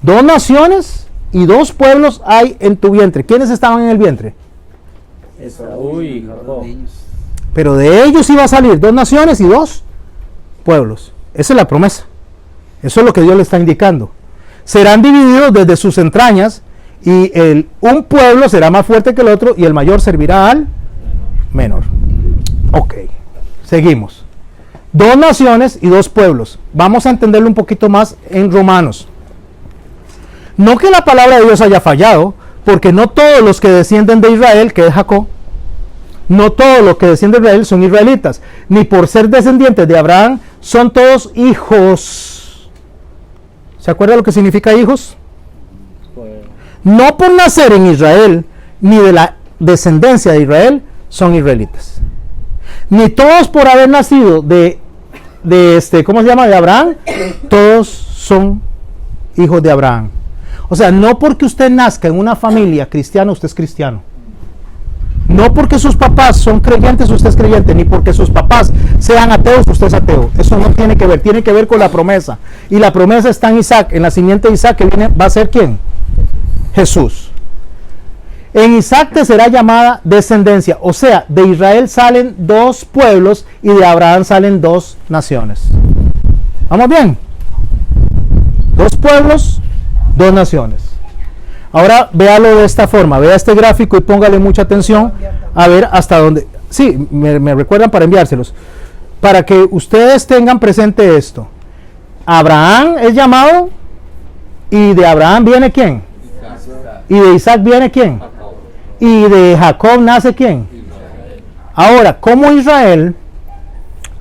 Dos naciones y dos pueblos hay en tu vientre. ¿Quiénes estaban en el vientre?
Esaú y Jacob.
Pero de ellos iba a salir dos naciones y dos pueblos. Esa es la promesa. Eso es lo que Dios le está indicando. Serán divididos desde sus entrañas, y un pueblo será más fuerte que el otro, y el mayor servirá al menor. Ok, seguimos. Dos naciones y dos pueblos. Vamos a entenderlo un poquito más en Romanos. No que la palabra de Dios haya fallado, porque no todos los que descienden de Israel, que es Jacob, no todos los que descienden de Israel son israelitas, ni por ser descendientes de Abraham son todos hijos. ¿Se acuerda lo que significa hijos? No por nacer en Israel, ni de la descendencia de Israel, son israelitas. Ni todos por haber nacido de ¿cómo se llama? De Abraham, todos son hijos de Abraham. O sea, no porque usted nazca en una familia cristiana, usted es cristiano. No porque sus papás son creyentes, usted es creyente. Ni porque sus papás sean ateos, usted es ateo. Eso no tiene que ver, tiene que ver con la promesa. Y la promesa está en Isaac, en la simiente de Isaac, que viene, va a ser ¿quién? Jesús. En Isaac te será llamada descendencia. O sea, de Israel salen dos pueblos y de Abraham salen dos naciones. ¿Vamos bien? Dos pueblos, dos naciones. Ahora véalo de esta forma, vea este gráfico y póngale mucha atención a ver hasta dónde. Sí, me recuerdan para enviárselos, para que ustedes tengan presente esto. Abraham es llamado, y de Abraham viene ¿quién? Y de Isaac viene ¿quién? Y de Jacob nace ¿quién? Ahora, como Israel,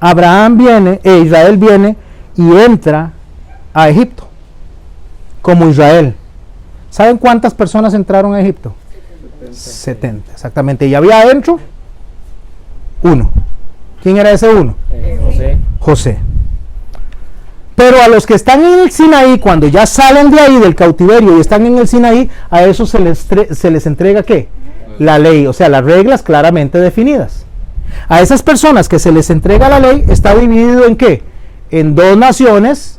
Israel viene y entra a Egipto como Israel. ¿Saben cuántas personas entraron a Egipto? 70, exactamente. Y había adentro uno. ¿Quién era ese uno? José. Pero a los que están en el Sinaí, cuando ya salen de ahí del cautiverio y están en el Sinaí, a esos se les entrega ¿qué? La ley, o sea, las reglas claramente definidas. A esas personas que se les entrega la ley, está dividido en ¿qué? En dos naciones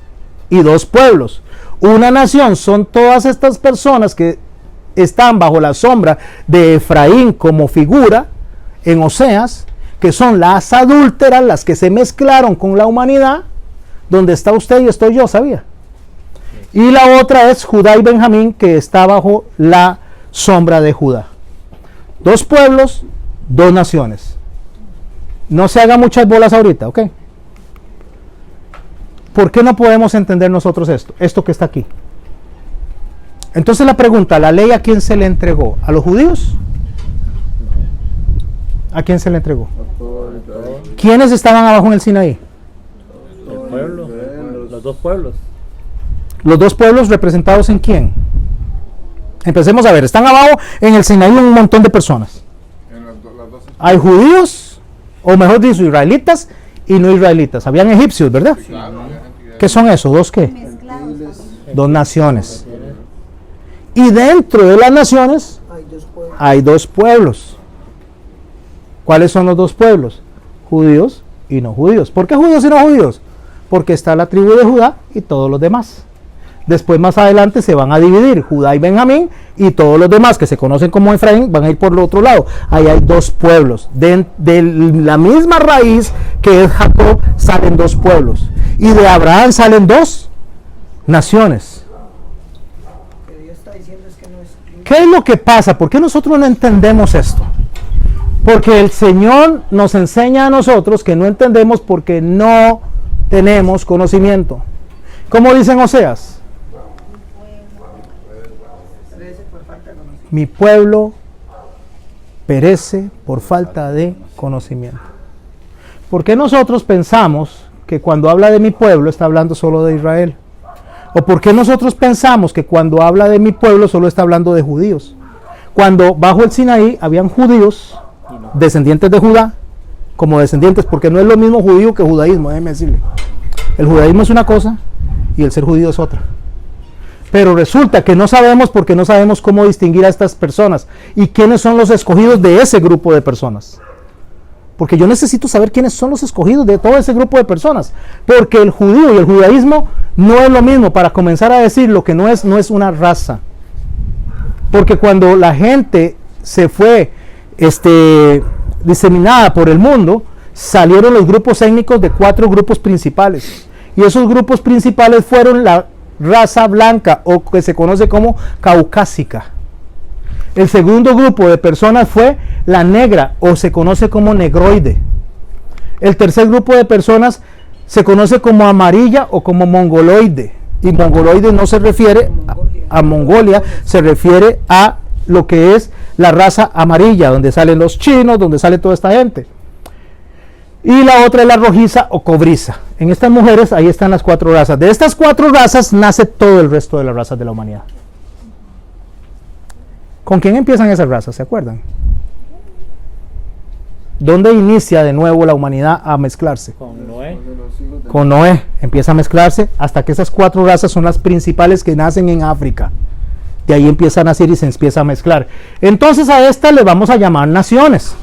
y dos pueblos. Una nación son todas estas personas que están bajo la sombra de Efraín como figura en Oseas, que son las adúlteras, las que se mezclaron con la humanidad, donde está usted y estoy yo, ¿sabía? Y la otra es Judá y Benjamín, que está bajo la sombra de Judá. Dos pueblos, dos naciones. No se haga muchas bolas ahorita, ¿ok? ¿Por qué no podemos entender nosotros esto que está aquí? Entonces la pregunta, ¿la ley a quién se le entregó? ¿A los judíos? ¿A quién se le entregó? ¿Quiénes estaban abajo en el Sinaí?
pueblo,
Israel,
los dos pueblos.
Los dos pueblos representados en quién. Empecemos a ver, están abajo en el Sinaí un montón de personas.
En las dos
Hay judíos, o mejor dicho, israelitas y no israelitas. Habían egipcios, ¿verdad?
claro, había gente que-
¿Qué son esos? ¿Dos qué?
Mezclados también.
Dos naciones. Y dentro de las naciones
Hay dos pueblos.
hay dos pueblos. ¿Cuáles son los dos pueblos? Judíos y no judíos. ¿Por qué judíos y no judíos? Porque está la tribu de Judá y todos los demás. Después más adelante se van a dividir Judá y Benjamín, y todos los demás que se conocen como Efraín van a ir por el otro lado. Ahí hay dos pueblos. De la misma raíz que es Jacob salen dos pueblos. Y de Abraham salen dos naciones.
Lo que Dios está diciendo es que no es.
¿Qué es lo que pasa? ¿Por qué nosotros no entendemos esto? Porque el Señor nos enseña a nosotros que no entendemos porque no tenemos conocimiento. ¿Cómo dicen Oseas?
Perece por falta de conocimiento.
Mi pueblo perece por falta de conocimiento. ¿Por qué nosotros pensamos que cuando habla de mi pueblo está hablando solo de Israel? ¿O por qué nosotros pensamos que cuando habla de mi pueblo solo está hablando de judíos? Cuando bajo el Sinaí habían judíos, descendientes de Judá, como descendientes, porque no es lo mismo judío que judaísmo, déjeme decirle. El judaísmo es una cosa y el ser judío es otra. Pero resulta que no sabemos porque no sabemos cómo distinguir a estas personas y quiénes son los escogidos de ese grupo de personas. Porque yo necesito saber quiénes son los escogidos de todo ese grupo de personas. Porque el judío y el judaísmo no es lo mismo. Para comenzar a decir lo que no es una raza. Porque cuando la gente se fue diseminada por el mundo, salieron los grupos étnicos de 4 grupos principales. Y esos grupos principales fueron la raza blanca, o que se conoce como caucásica. El segundo grupo de personas fue la negra, o se conoce como negroide. El tercer grupo de personas se conoce como amarilla o como mongoloide. Y mongoloide no se refiere a Mongolia, se refiere a lo que es la raza amarilla, donde salen los chinos, donde sale toda esta gente. Y la otra es la rojiza o cobriza. En estas mujeres ahí están las 4 razas. De estas 4 razas nace todo el resto de las razas de la humanidad. ¿Con quién empiezan esas razas? ¿Se acuerdan? ¿Dónde inicia de nuevo la humanidad a mezclarse?
Con Noé.
de los hijos de
Con Noé empieza a mezclarse hasta que esas 4 razas son las principales que nacen en África. De ahí empieza a nacer y se empieza a mezclar. Entonces a estas le vamos a llamar naciones.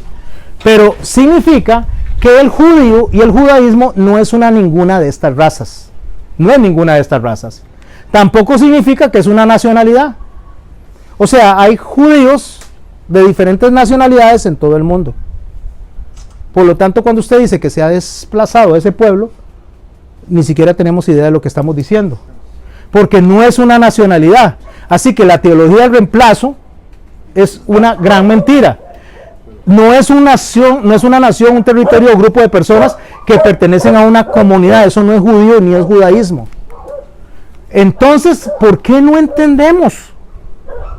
Pero significa que el judío y el judaísmo no es ninguna de estas razas. No es ninguna de estas razas. Tampoco significa que es una nacionalidad. O sea, hay judíos de diferentes nacionalidades en todo el mundo. Por lo tanto, cuando usted dice que se ha desplazado ese pueblo, ni siquiera tenemos idea de lo que estamos diciendo. Porque no es una nacionalidad. Así que la teología del reemplazo es una gran mentira. No es una nación, un territorio o grupo de personas que pertenecen a una comunidad. Eso no es judío ni es judaísmo. Entonces, ¿por qué no entendemos?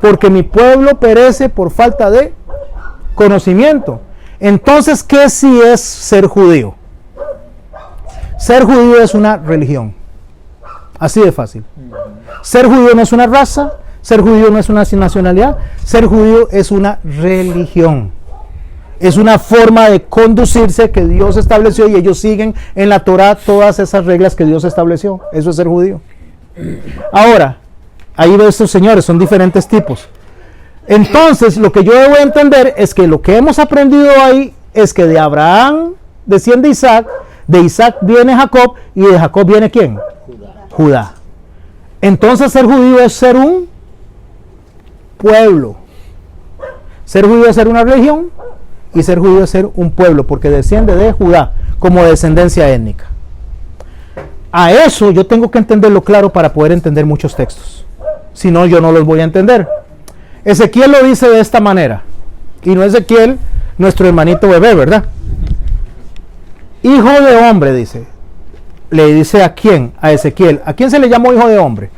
Porque mi pueblo perece por falta de conocimiento. Entonces, ¿qué si es ser judío? Ser judío es una religión. Así de fácil. Ser judío no es una raza, ser judío no es una nacionalidad, ser judío es una religión. Es una forma de conducirse que Dios estableció y ellos siguen en la Torá todas esas reglas que Dios estableció. Eso es ser judío. Ahora, ahí veo estos señores, son diferentes tipos. Entonces, lo que yo debo entender es que lo que hemos aprendido ahí es que de Abraham desciende Isaac, de Isaac viene Jacob y de Jacob viene ¿quién? Judá. Entonces, ser judío es ser un pueblo. Ser judío es ser una religión y ser judío es ser un pueblo, porque desciende de Judá como descendencia étnica. A eso yo tengo que entenderlo claro para poder entender muchos textos. Si no, yo no los voy a entender. Ezequiel lo dice de esta manera. Y no Ezequiel, nuestro hermanito bebé, ¿verdad? Hijo de hombre, dice. Le dice a quién, a Ezequiel. ¿A quién se le llamó hijo de hombre?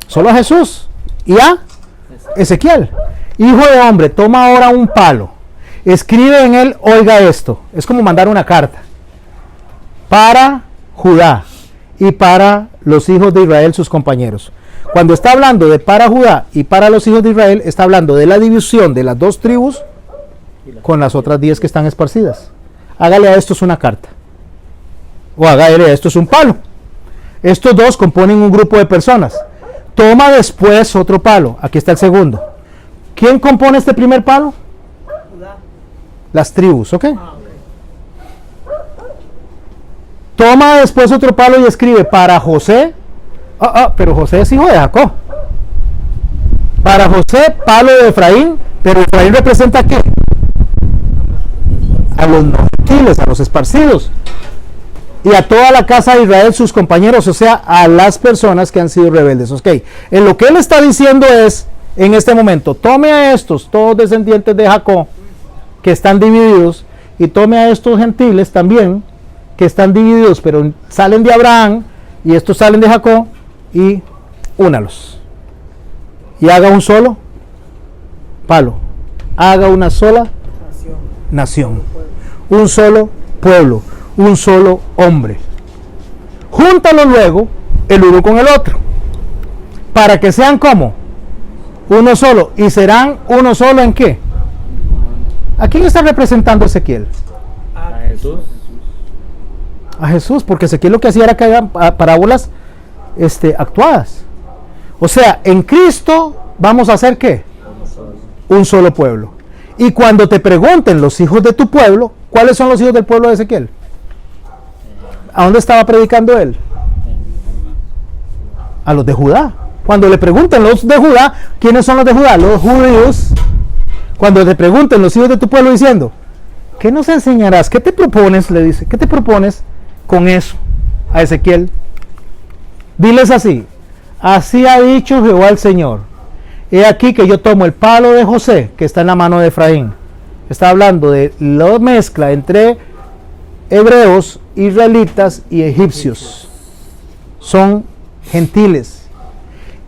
Solo a Jesús. Y a Ezequiel. Hijo de hombre, toma ahora un palo. Escribe en él, oiga esto. Es como mandar una carta. para Judá y para los hijos de Israel, sus compañeros. Cuando está hablando de para Judá y para los hijos de Israel, está hablando de la división de las 2 tribus con las otras 10 que están esparcidas. Hágale a estos una carta. O hágale a estos un palo. Estos 2 componen un grupo de personas. Toma después otro palo. Aquí está el segundo. ¿Quién compone este primer palo? Las tribus, ¿ok? Toma después otro palo y escribe para José. Pero José es hijo de Jacob. Para José, palo de Efraín. Pero Efraín representa ¿a qué? A los no gentiles, a los esparcidos. Y a toda la casa de Israel, sus compañeros, o sea, a las personas que han sido rebeldes. Ok, en lo que él está diciendo es, en este momento, tome a estos, todos descendientes de Jacob, que están divididos, y tome a estos gentiles también, que están divididos, pero salen de Abraham, y estos salen de Jacob, y únalos. Y haga un solo palo. Haga una sola nación. Un solo pueblo. Un solo hombre. Júntalo luego el uno con el otro, para que sean como uno solo. ¿Y serán uno solo en qué? ¿A quién está representando Ezequiel?
A Jesús.
A Jesús, porque Ezequiel lo que hacía era que hagan parábolas actuadas. O sea, en Cristo vamos a hacer ¿qué? Un solo pueblo. Y cuando te pregunten los hijos de tu pueblo, ¿cuáles son los hijos del pueblo de Ezequiel? ¿A dónde estaba predicando él? A los de Judá. Cuando le pregunten los de Judá, ¿quiénes son los de Judá? Los judíos. Cuando le pregunten los hijos de tu pueblo diciendo, ¿qué nos enseñarás? ¿Qué te propones? Le dice, ¿qué te propones con eso a Ezequiel? Diles así, así ha dicho Jehová el Señor. He aquí que yo tomo el palo de José, que está en la mano de Efraín. Está hablando de la mezcla entre hebreos, israelitas y egipcios. Son gentiles.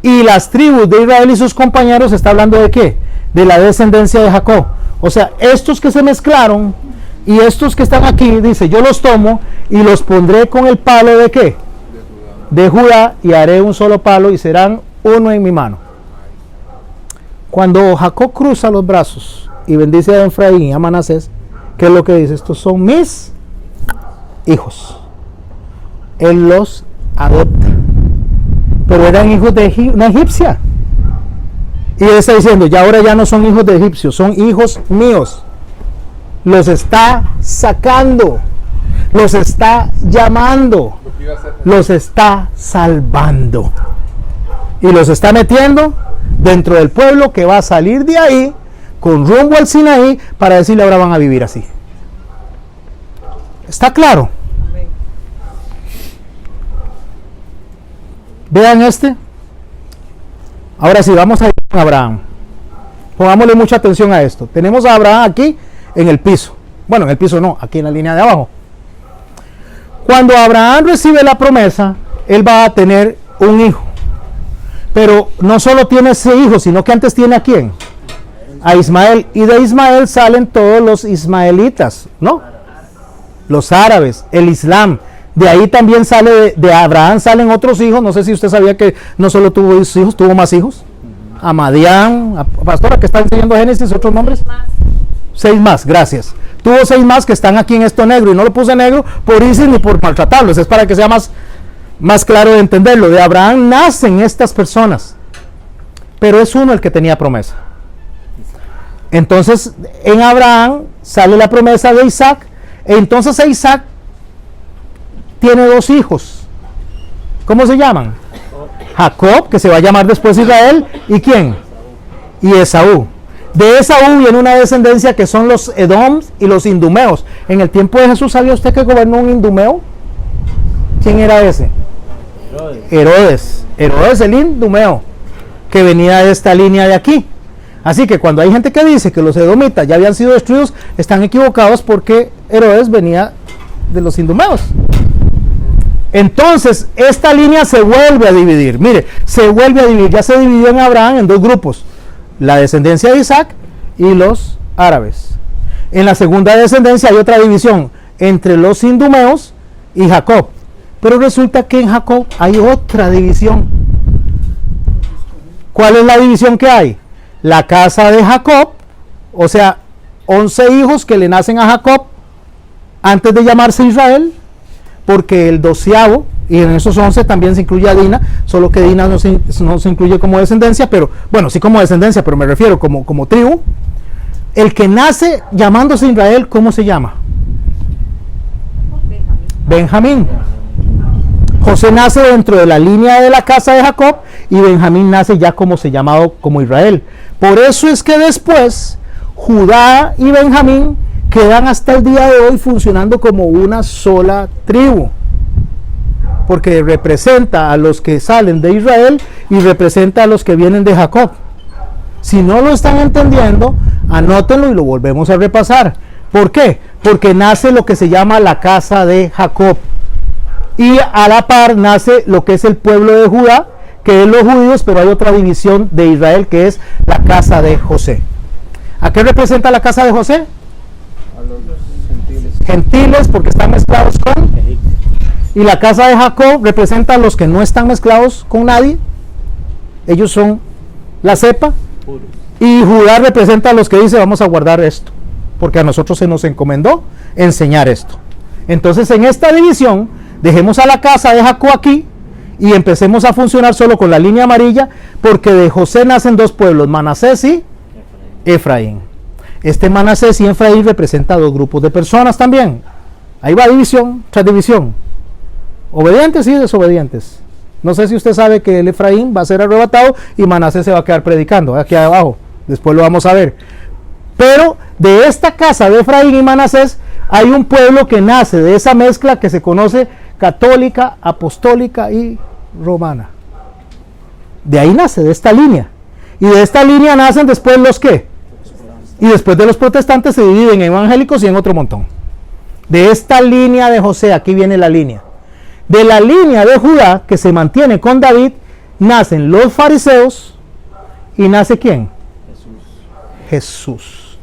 Y las tribus de Israel y sus compañeros, está hablando de ¿qué? De la descendencia de Jacob. O sea, estos que se mezclaron y estos que están aquí, dice, yo los tomo y los pondré con el palo de ¿qué? De Judá, y haré un solo palo y serán uno en mi mano. Cuando Jacob cruza los brazos y bendice a Efraín y a Manasés, ¿qué es lo que dice? Estos son mis hijos. Él los adopta. Pero eran hijos de una egipcia. Y él está diciendo, ya ahora ya no son hijos de egipcios, son hijos míos. Los está sacando, los está llamando, los está salvando. Y los está metiendo dentro del pueblo que va a salir de ahí con rumbo al Sinaí para decirle ahora van a vivir así. ¿Está claro? Vean este. Ahora sí, vamos a ir con Abraham. Pongámosle mucha atención a esto. Tenemos a Abraham aquí en el piso. Bueno, en el piso no, aquí en la línea de abajo. Cuando Abraham recibe la promesa, él va a tener un hijo. Pero no solo tiene ese hijo, sino que antes tiene ¿a quién? A Ismael. Y de Ismael salen todos los ismaelitas, ¿no? Los árabes, el Islam. De ahí también sale, de Abraham salen otros hijos. No sé si usted sabía que no solo tuvo hijos, tuvo más hijos. A Madián, a pastora que está enseñando Génesis, otros nombres. 6 más, gracias. Tuvo 6 más que están aquí en esto negro, y no lo puse negro por ISIS ni por maltratarlos, es para que sea más claro de entenderlo. De Abraham nacen estas personas, pero es uno el que tenía promesa. Entonces en Abraham sale la promesa de Isaac, e entonces Isaac tiene 2 hijos. ¿Cómo se llaman? Jacob, que se va a llamar después Israel, ¿y quién? Y Esaú. De Esaú viene una descendencia que son los Edoms y los Indumeos. En el tiempo de Jesús, ¿sabía usted que gobernó un Indumeo? ¿Quién era ese? Herodes. Herodes el Indumeo, que venía de esta línea de aquí. Así que cuando hay gente que dice que los edomitas ya habían sido destruidos, están equivocados, porque Herodes venía de los Indumeos. Entonces esta línea se vuelve a dividir. Mire, se vuelve a dividir. Ya se dividió en Abraham en 2 grupos: la descendencia de Isaac y los árabes. En la segunda descendencia hay otra división entre los indumeos y Jacob. Pero resulta que en Jacob hay otra división. ¿Cuál es la división que hay? La casa de Jacob, o sea, 11 hijos que le nacen a Jacob antes de llamarse Israel, porque el 12º, y en esos 11 también se incluye a Dina, solo que Dina no se incluye como descendencia, pero bueno, sí como descendencia, pero me refiero como tribu. El que nace llamándose Israel, ¿cómo se llama? Benjamín. José nace dentro de la línea de la casa de Jacob y Benjamín nace ya como se llamado como Israel. Por eso es que después Judá y Benjamín quedan hasta el día de hoy funcionando como una sola tribu, porque representa a los que salen de Israel y representa a los que vienen de Jacob. Si no lo están entendiendo, anótenlo y lo volvemos a repasar. ¿Por qué? Porque nace lo que se llama la casa de Jacob. Y a la par nace lo que es el pueblo de Judá, que es los judíos, pero hay otra división de Israel que es la casa de José. ¿A qué representa la casa de José?
A los gentiles.
Gentiles, porque están mezclados con. Y la casa de Jacob representa a los que no están mezclados con nadie. Ellos son la cepa. Y Judá representa a los que dice vamos a guardar esto, porque a nosotros se nos encomendó enseñar esto. Entonces en esta división dejemos a la casa de Jacob aquí y empecemos a funcionar solo con la línea amarilla, porque de José nacen dos pueblos, Manasés y Efraín. Este Manasés y Efraín representa dos grupos de personas también. Ahí va división tras división. Obedientes y desobedientes. No sé si usted sabe que el Efraín va a ser arrebatado y Manasés se va a quedar predicando aquí abajo. Después lo vamos a ver. Pero de esta casa de Efraín y Manasés hay un pueblo que nace de esa mezcla que se conoce católica, apostólica y romana. De ahí nace, de esta línea. Y de esta línea nacen después los ¿qué? Y después de los protestantes se dividen en evangélicos y en otro montón. De esta línea de José, aquí viene la línea. De la línea de Judá, que se mantiene con David, nacen los fariseos y nace ¿quién? Jesús.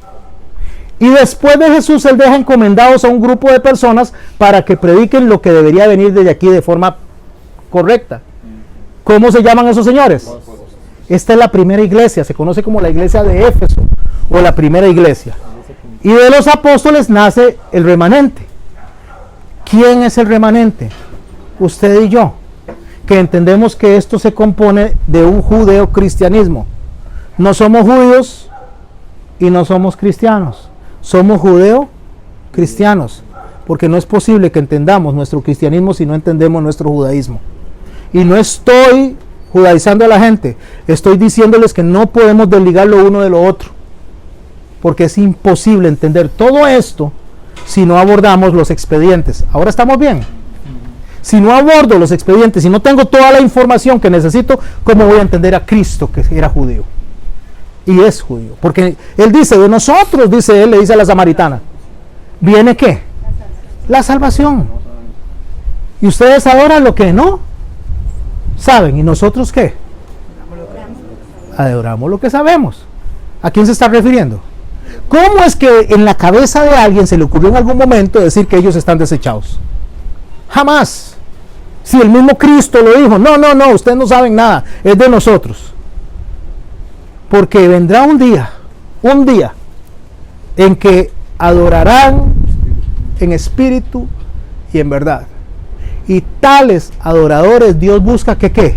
Y después de Jesús, él deja encomendados a un grupo de personas para que prediquen lo que debería venir desde aquí de forma correcta. ¿Cómo se llaman esos señores? Esta es la primera iglesia, se conoce como la iglesia de Éfeso, o la primera iglesia. Y de los apóstoles nace el remanente. ¿Quién es el remanente? Usted y yo, que entendemos que esto se compone de un judeo-cristianismo. No somos judíos y no somos cristianos. Somos judeo-cristianos, porque no es posible que entendamos nuestro cristianismo si no entendemos nuestro judaísmo. Y no estoy judaizando a la gente, estoy diciéndoles que no podemos desligar lo uno de lo otro, porque es imposible entender todo esto si no abordamos los expedientes. ¿Ahora estamos bien? Si no abordo los expedientes, si no tengo toda la información que necesito, ¿cómo voy a entender a Cristo que era judío? Y es judío, porque él dice, de nosotros, dice él, le dice a la samaritana, ¿viene qué? La salvación. Y ustedes adoran lo que no saben, ¿y nosotros qué? Adoramos lo que sabemos. ¿A quién se está refiriendo? ¿Cómo es que en la cabeza de alguien se le ocurrió en algún momento decir que ellos están desechados? Jamás. Si el mismo Cristo lo dijo, no, ustedes no saben nada, es de nosotros. Porque vendrá un día en que adorarán en espíritu y en verdad. Y tales adoradores Dios busca que ¿qué?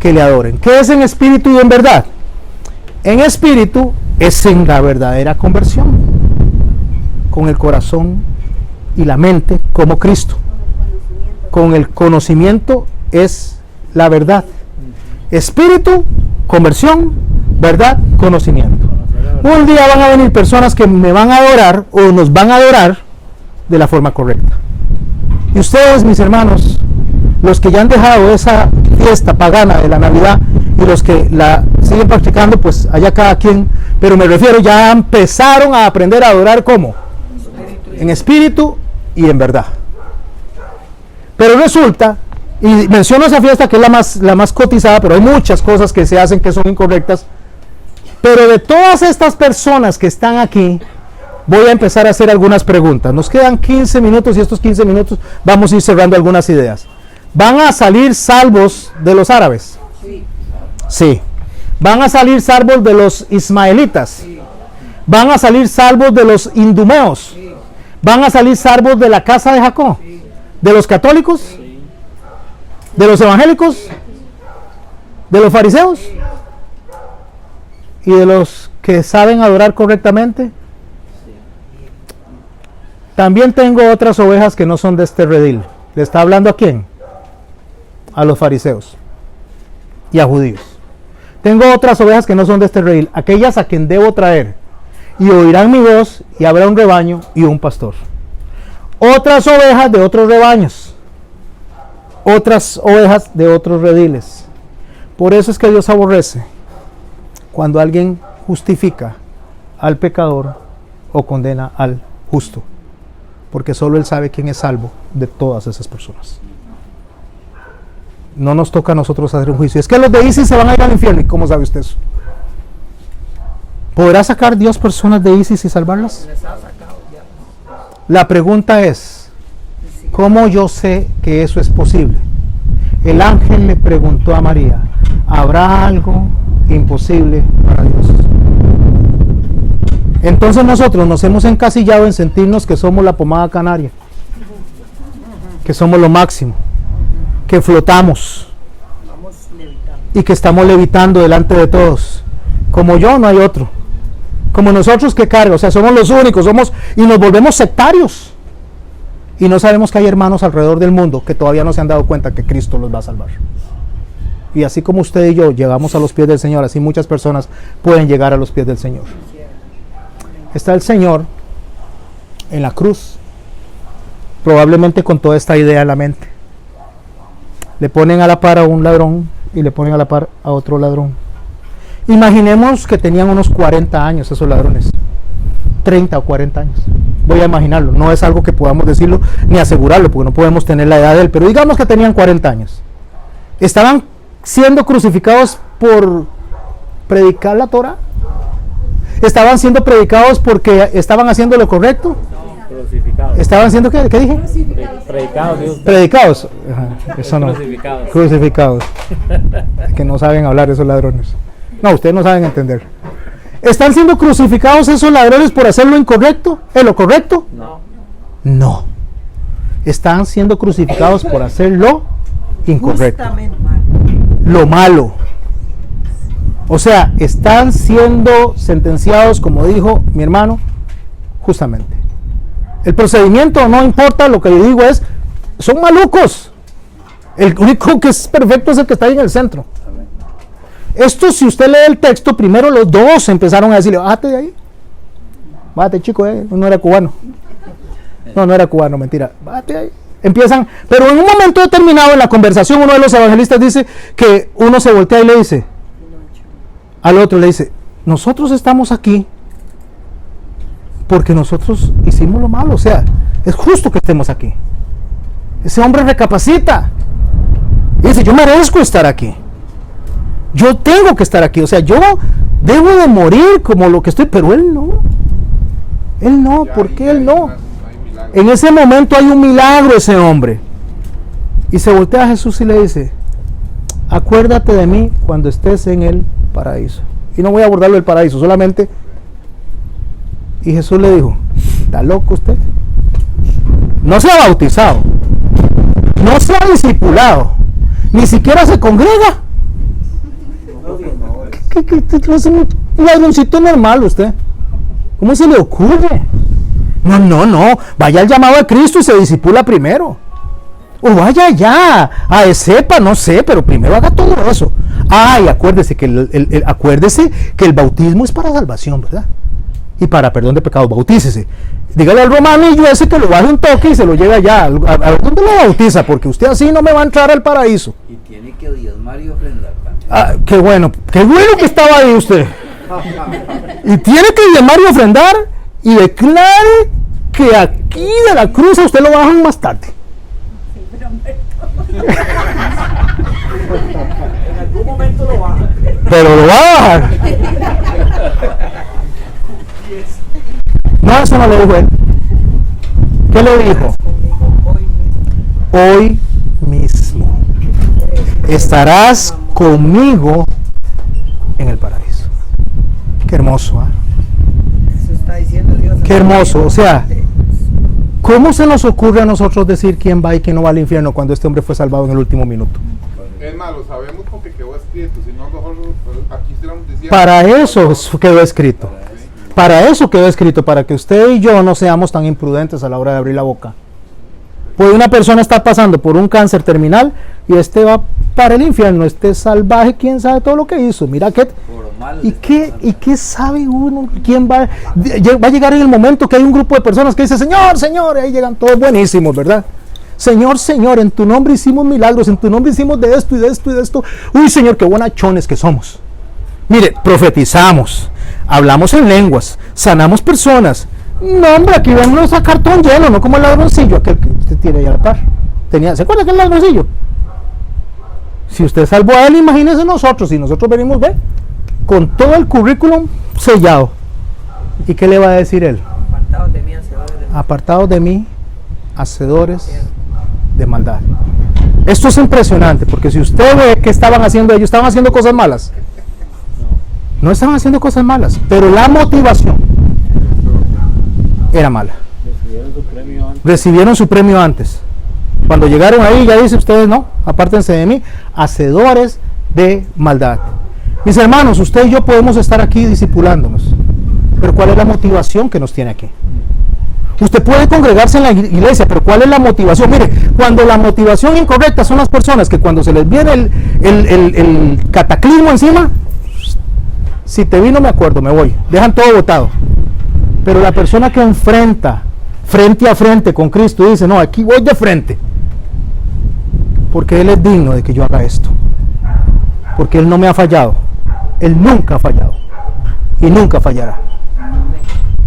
Que le adoren. ¿Qué es en espíritu y en verdad? En espíritu es en la verdadera conversión, con el corazón y la mente como Cristo. Con el conocimiento es la verdad. Espíritu, conversión, verdad, conocimiento. Un día van a venir personas que me van a adorar o nos van a adorar de la forma correcta. Y ustedes, mis hermanos, los que ya han dejado esa fiesta pagana de la Navidad y los que la siguen practicando, pues allá cada quien, pero me refiero, ya empezaron a aprender a adorar ¿cómo? En espíritu y en verdad. Pero resulta, y menciono esa fiesta que es la más cotizada, pero hay muchas cosas que se hacen que son incorrectas. Pero de todas estas personas que están aquí, voy a empezar a hacer algunas preguntas. Nos quedan 15 minutos y estos 15 minutos vamos a ir cerrando algunas ideas. ¿Van a salir salvos de los árabes? Sí. ¿Van a salir salvos de los ismaelitas? ¿Van a salir salvos de los idumeos? ¿Van a salir salvos de la casa de Jacob? ¿De los católicos? ¿De los evangélicos? ¿De los fariseos? ¿Y de los que saben adorar correctamente? También tengo otras ovejas que no son de este redil. ¿Le está hablando a quién? A los fariseos y a judíos. Tengo otras ovejas que no son de este redil, aquellas a quien debo traer, y oirán mi voz, y habrá un rebaño y un pastor. Otras ovejas de otros rebaños, otras ovejas de otros rediles. Por eso es que Dios aborrece cuando alguien justifica al pecador o condena al justo, porque solo Él sabe quién es salvo de todas esas personas. No nos toca a nosotros hacer un juicio. Es que los de ISIS se van a ir al infierno. ¿Y cómo sabe usted eso? ¿Podrá sacar Dios personas de ISIS y salvarlas? La pregunta es, ¿cómo yo sé que eso es posible? El ángel le preguntó a María, ¿habrá algo imposible para Dios? Entonces nosotros nos hemos encasillado en sentirnos que somos la pomada canaria, que somos lo máximo, que flotamos y que estamos levitando delante de todos. Como yo no hay otro. Como nosotros que carga, o sea, somos los únicos, y nos volvemos sectarios. Y no sabemos que hay hermanos alrededor del mundo que todavía no se han dado cuenta que Cristo los va a salvar. Y así como usted y yo llegamos a los pies del Señor, así muchas personas pueden llegar a los pies del Señor. Está el Señor en la cruz, probablemente con toda esta idea en la mente. Le ponen a la par a un ladrón y le ponen a la par a otro ladrón. Imaginemos que tenían unos 40 años esos ladrones, 30 o 40 años. Voy a imaginarlo, no es algo que podamos decirlo ni asegurarlo, porque no podemos tener la edad de él, pero digamos que tenían 40 años. ¿Estaban siendo crucificados por predicar la Torah? ¿Estaban siendo predicados porque estaban haciendo lo correcto?
Crucificados.
¿Estaban siendo qué? ¿Qué dije?
Predicados, Dios.
Predicados. Ajá, eso no.
Crucificados.
Crucificados. Que no saben hablar esos ladrones. No, ustedes no saben entender. ¿Están siendo crucificados esos ladrones por hacer lo incorrecto? ¿Es lo correcto?
No.
No. Están siendo crucificados por hacer lo incorrecto. Lo malo. O sea, están siendo sentenciados, como dijo mi hermano, justamente. El procedimiento no importa, lo que yo digo es, son malucos. El único que es perfecto es el que está ahí en el centro. Esto, si usted lee el texto, primero los dos empezaron a decirle, bájate de ahí. Bájate, chico, no era cubano. No era cubano, mentira. Bájate de ahí. Empiezan, pero en un momento determinado en la conversación, uno de los evangelistas dice que uno se voltea y le dice al otro, le dice, nosotros estamos aquí porque nosotros hicimos lo malo, o sea, es justo que estemos aquí. Ese hombre recapacita y dice, yo merezco estar aquí, yo tengo que estar aquí, o sea, yo debo de morir como lo que estoy, pero él no, ¿por qué él no? En ese momento hay un milagro ese hombre, y se voltea a Jesús y le dice, acuérdate de mí cuando estés en el paraíso. Y no voy a abordarlo del paraíso, solamente. Y Jesús le dijo, ¿está loco usted? No se ha bautizado, no se ha discipulado, ni siquiera se congrega. ¿Qué es un ladroncito normal usted? ¿Cómo se le ocurre? No, vaya al llamado de Cristo y se disipula primero. O vaya ya a ESEPA, no sé, pero primero haga todo eso. Y acuérdese que el bautismo es para salvación, ¿verdad? Y para perdón de pecados, bautícese. Dígale al romanillo ese que lo baje un toque y se lo lleve allá. ¿A dónde lo bautiza? Porque usted así no me va a entrar al paraíso.
Y tiene que diezmar y ofrendar también.
Qué bueno que estaba ahí usted. Y tiene que diezmar y ofrendar, y declare que aquí de la cruz a usted lo bajan más tarde.
En algún momento lo baja.
Pero lo va a bajar. No, eso no lo dijo él. ¿Qué le dijo? Hoy mismo estarás conmigo en el paraíso. Qué hermoso, ¿eh?
Eso está diciendo Dios.
Qué hermoso. O sea, ¿cómo se nos ocurre a nosotros decir quién va y quién no va al infierno cuando este hombre fue salvado en el último minuto?
Es malo, sabemos porque quedó escrito, si no mejor aquí estuviéramos diciendo.
Para eso quedó escrito. Para eso quedó escrito, para que usted y yo no seamos tan imprudentes a la hora de abrir la boca. Pues una persona está pasando por un cáncer terminal y este va para el infierno, este salvaje, quién sabe todo lo que hizo. Mira qué. ¿Y qué sabe uno? ¿Quién va? Va a llegar en el momento que hay un grupo de personas que dice, Señor, Señor, y ahí llegan todos buenísimos, ¿verdad? Señor, Señor, en tu nombre hicimos milagros, en tu nombre hicimos de esto y de esto y de esto. Uy, Señor, qué buenachones que somos. Mire, profetizamos, hablamos en lenguas, sanamos personas. No, hombre, aquí vamos a cartón lleno, no como el ladroncillo, aquel que usted tiene ahí a la par. ¿Se acuerda que el ladroncillo? Si usted salvó a él, imagínese nosotros, si nosotros venimos, ve, con todo el currículum sellado. ¿Y qué le va a decir él?
Apartados de mí, hacedores de maldad.
Apartados de mí, hacedores de maldad. Esto es impresionante, porque si usted ve que estaban haciendo ellos, estaban haciendo cosas malas. No estaban haciendo cosas malas, pero la motivación era mala. Recibieron su premio antes. Cuando llegaron ahí, ya dice ustedes, no, apártense de mí, hacedores de maldad. Mis hermanos, usted y yo podemos estar aquí discipulándonos, pero ¿cuál es la motivación que nos tiene aquí? Usted puede congregarse en la iglesia, pero ¿cuál es la motivación? Mire, cuando la motivación incorrecta son las personas que cuando se les viene el cataclismo encima, si te vi no me acuerdo, me voy, dejan todo botado. Pero la persona que enfrenta frente a frente con Cristo y dice, no, aquí voy de frente, porque Él es digno de que yo haga esto, porque Él no me ha fallado, Él nunca ha fallado y nunca fallará.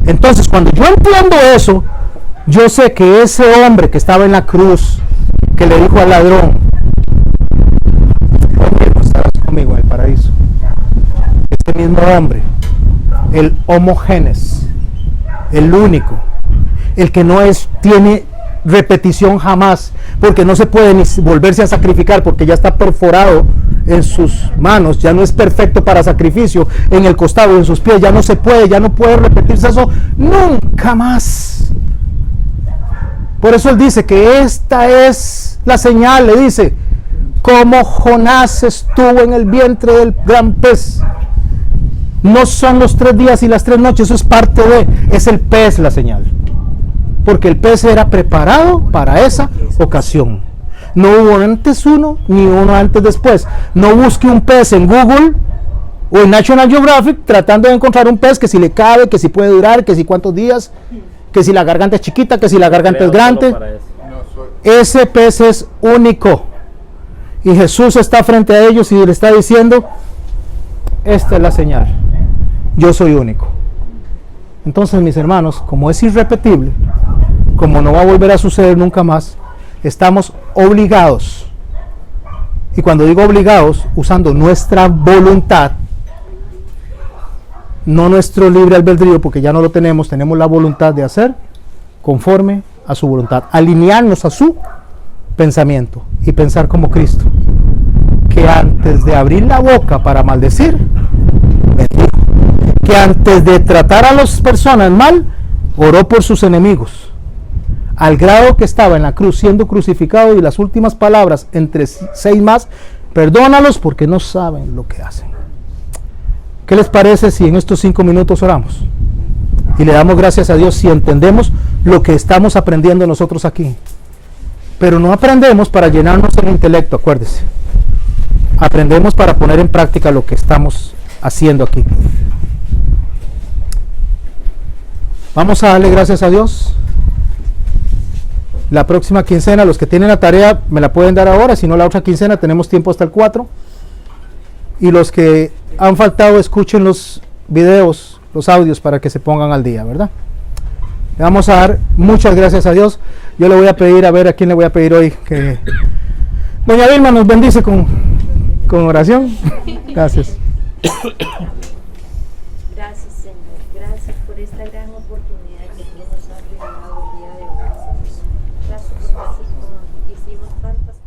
Entonces cuando yo entiendo eso, yo sé que ese hombre que estaba en la cruz, que le dijo al ladrón, hoy mismo estarás conmigo en el paraíso, este mismo hombre, el homogénesis, el único, el que no tiene repetición jamás, porque no se puede ni volverse a sacrificar, porque ya está perforado en sus manos, ya no es perfecto para sacrificio, en el costado, en sus pies, ya no se puede, ya no puede repetirse eso nunca más. Por eso él dice que esta es la señal, le dice, como Jonás estuvo en el vientre del gran pez. No son los 3 días y las 3 noches, eso es parte de, es el pez la señal. Porque el pez era preparado para esa ocasión. No hubo antes uno, ni uno antes después. No busque un pez en Google o en National Geographic tratando de encontrar un pez que si le cabe, que si puede durar, que si cuántos días, que si la garganta es chiquita, que si la garganta es grande. Ese pez es único. Y Jesús está frente a ellos y le está diciendo, esta es la señal. Yo soy único. Entonces, mis hermanos, como es irrepetible, como no va a volver a suceder nunca más, estamos obligados, y cuando digo obligados, usando nuestra voluntad, no nuestro libre albedrío, porque ya no lo tenemos la voluntad de hacer conforme a su voluntad, alinearnos a su pensamiento y pensar como Cristo, que antes de abrir la boca para maldecir, bendijo, que antes de tratar a las personas mal, oró por sus enemigos, al grado que estaba en la cruz siendo crucificado, y las últimas palabras entre 6 más, perdónalos porque no saben lo que hacen. ¿Qué les parece si en estos 5 minutos oramos? Y le damos gracias a Dios si entendemos lo que estamos aprendiendo nosotros aquí. Pero no aprendemos para llenarnos el intelecto, acuérdese. Aprendemos para poner en práctica lo que estamos haciendo aquí. Vamos a darle gracias a Dios. La próxima quincena, los que tienen la tarea me la pueden dar ahora, si no la otra quincena, tenemos tiempo hasta el 4. Y los que han faltado, escuchen los videos, los audios, para que se pongan al día, ¿verdad? Le vamos a dar muchas gracias a Dios. Yo le voy a pedir, a ver a quién le voy a pedir hoy, que doña Vilma nos bendice con oración. Gracias.
Gracias, Señor. Gracias.
por esta gran oportunidad que tú nos has regalado el día de hoy. Gracias porque así como hicimos tantas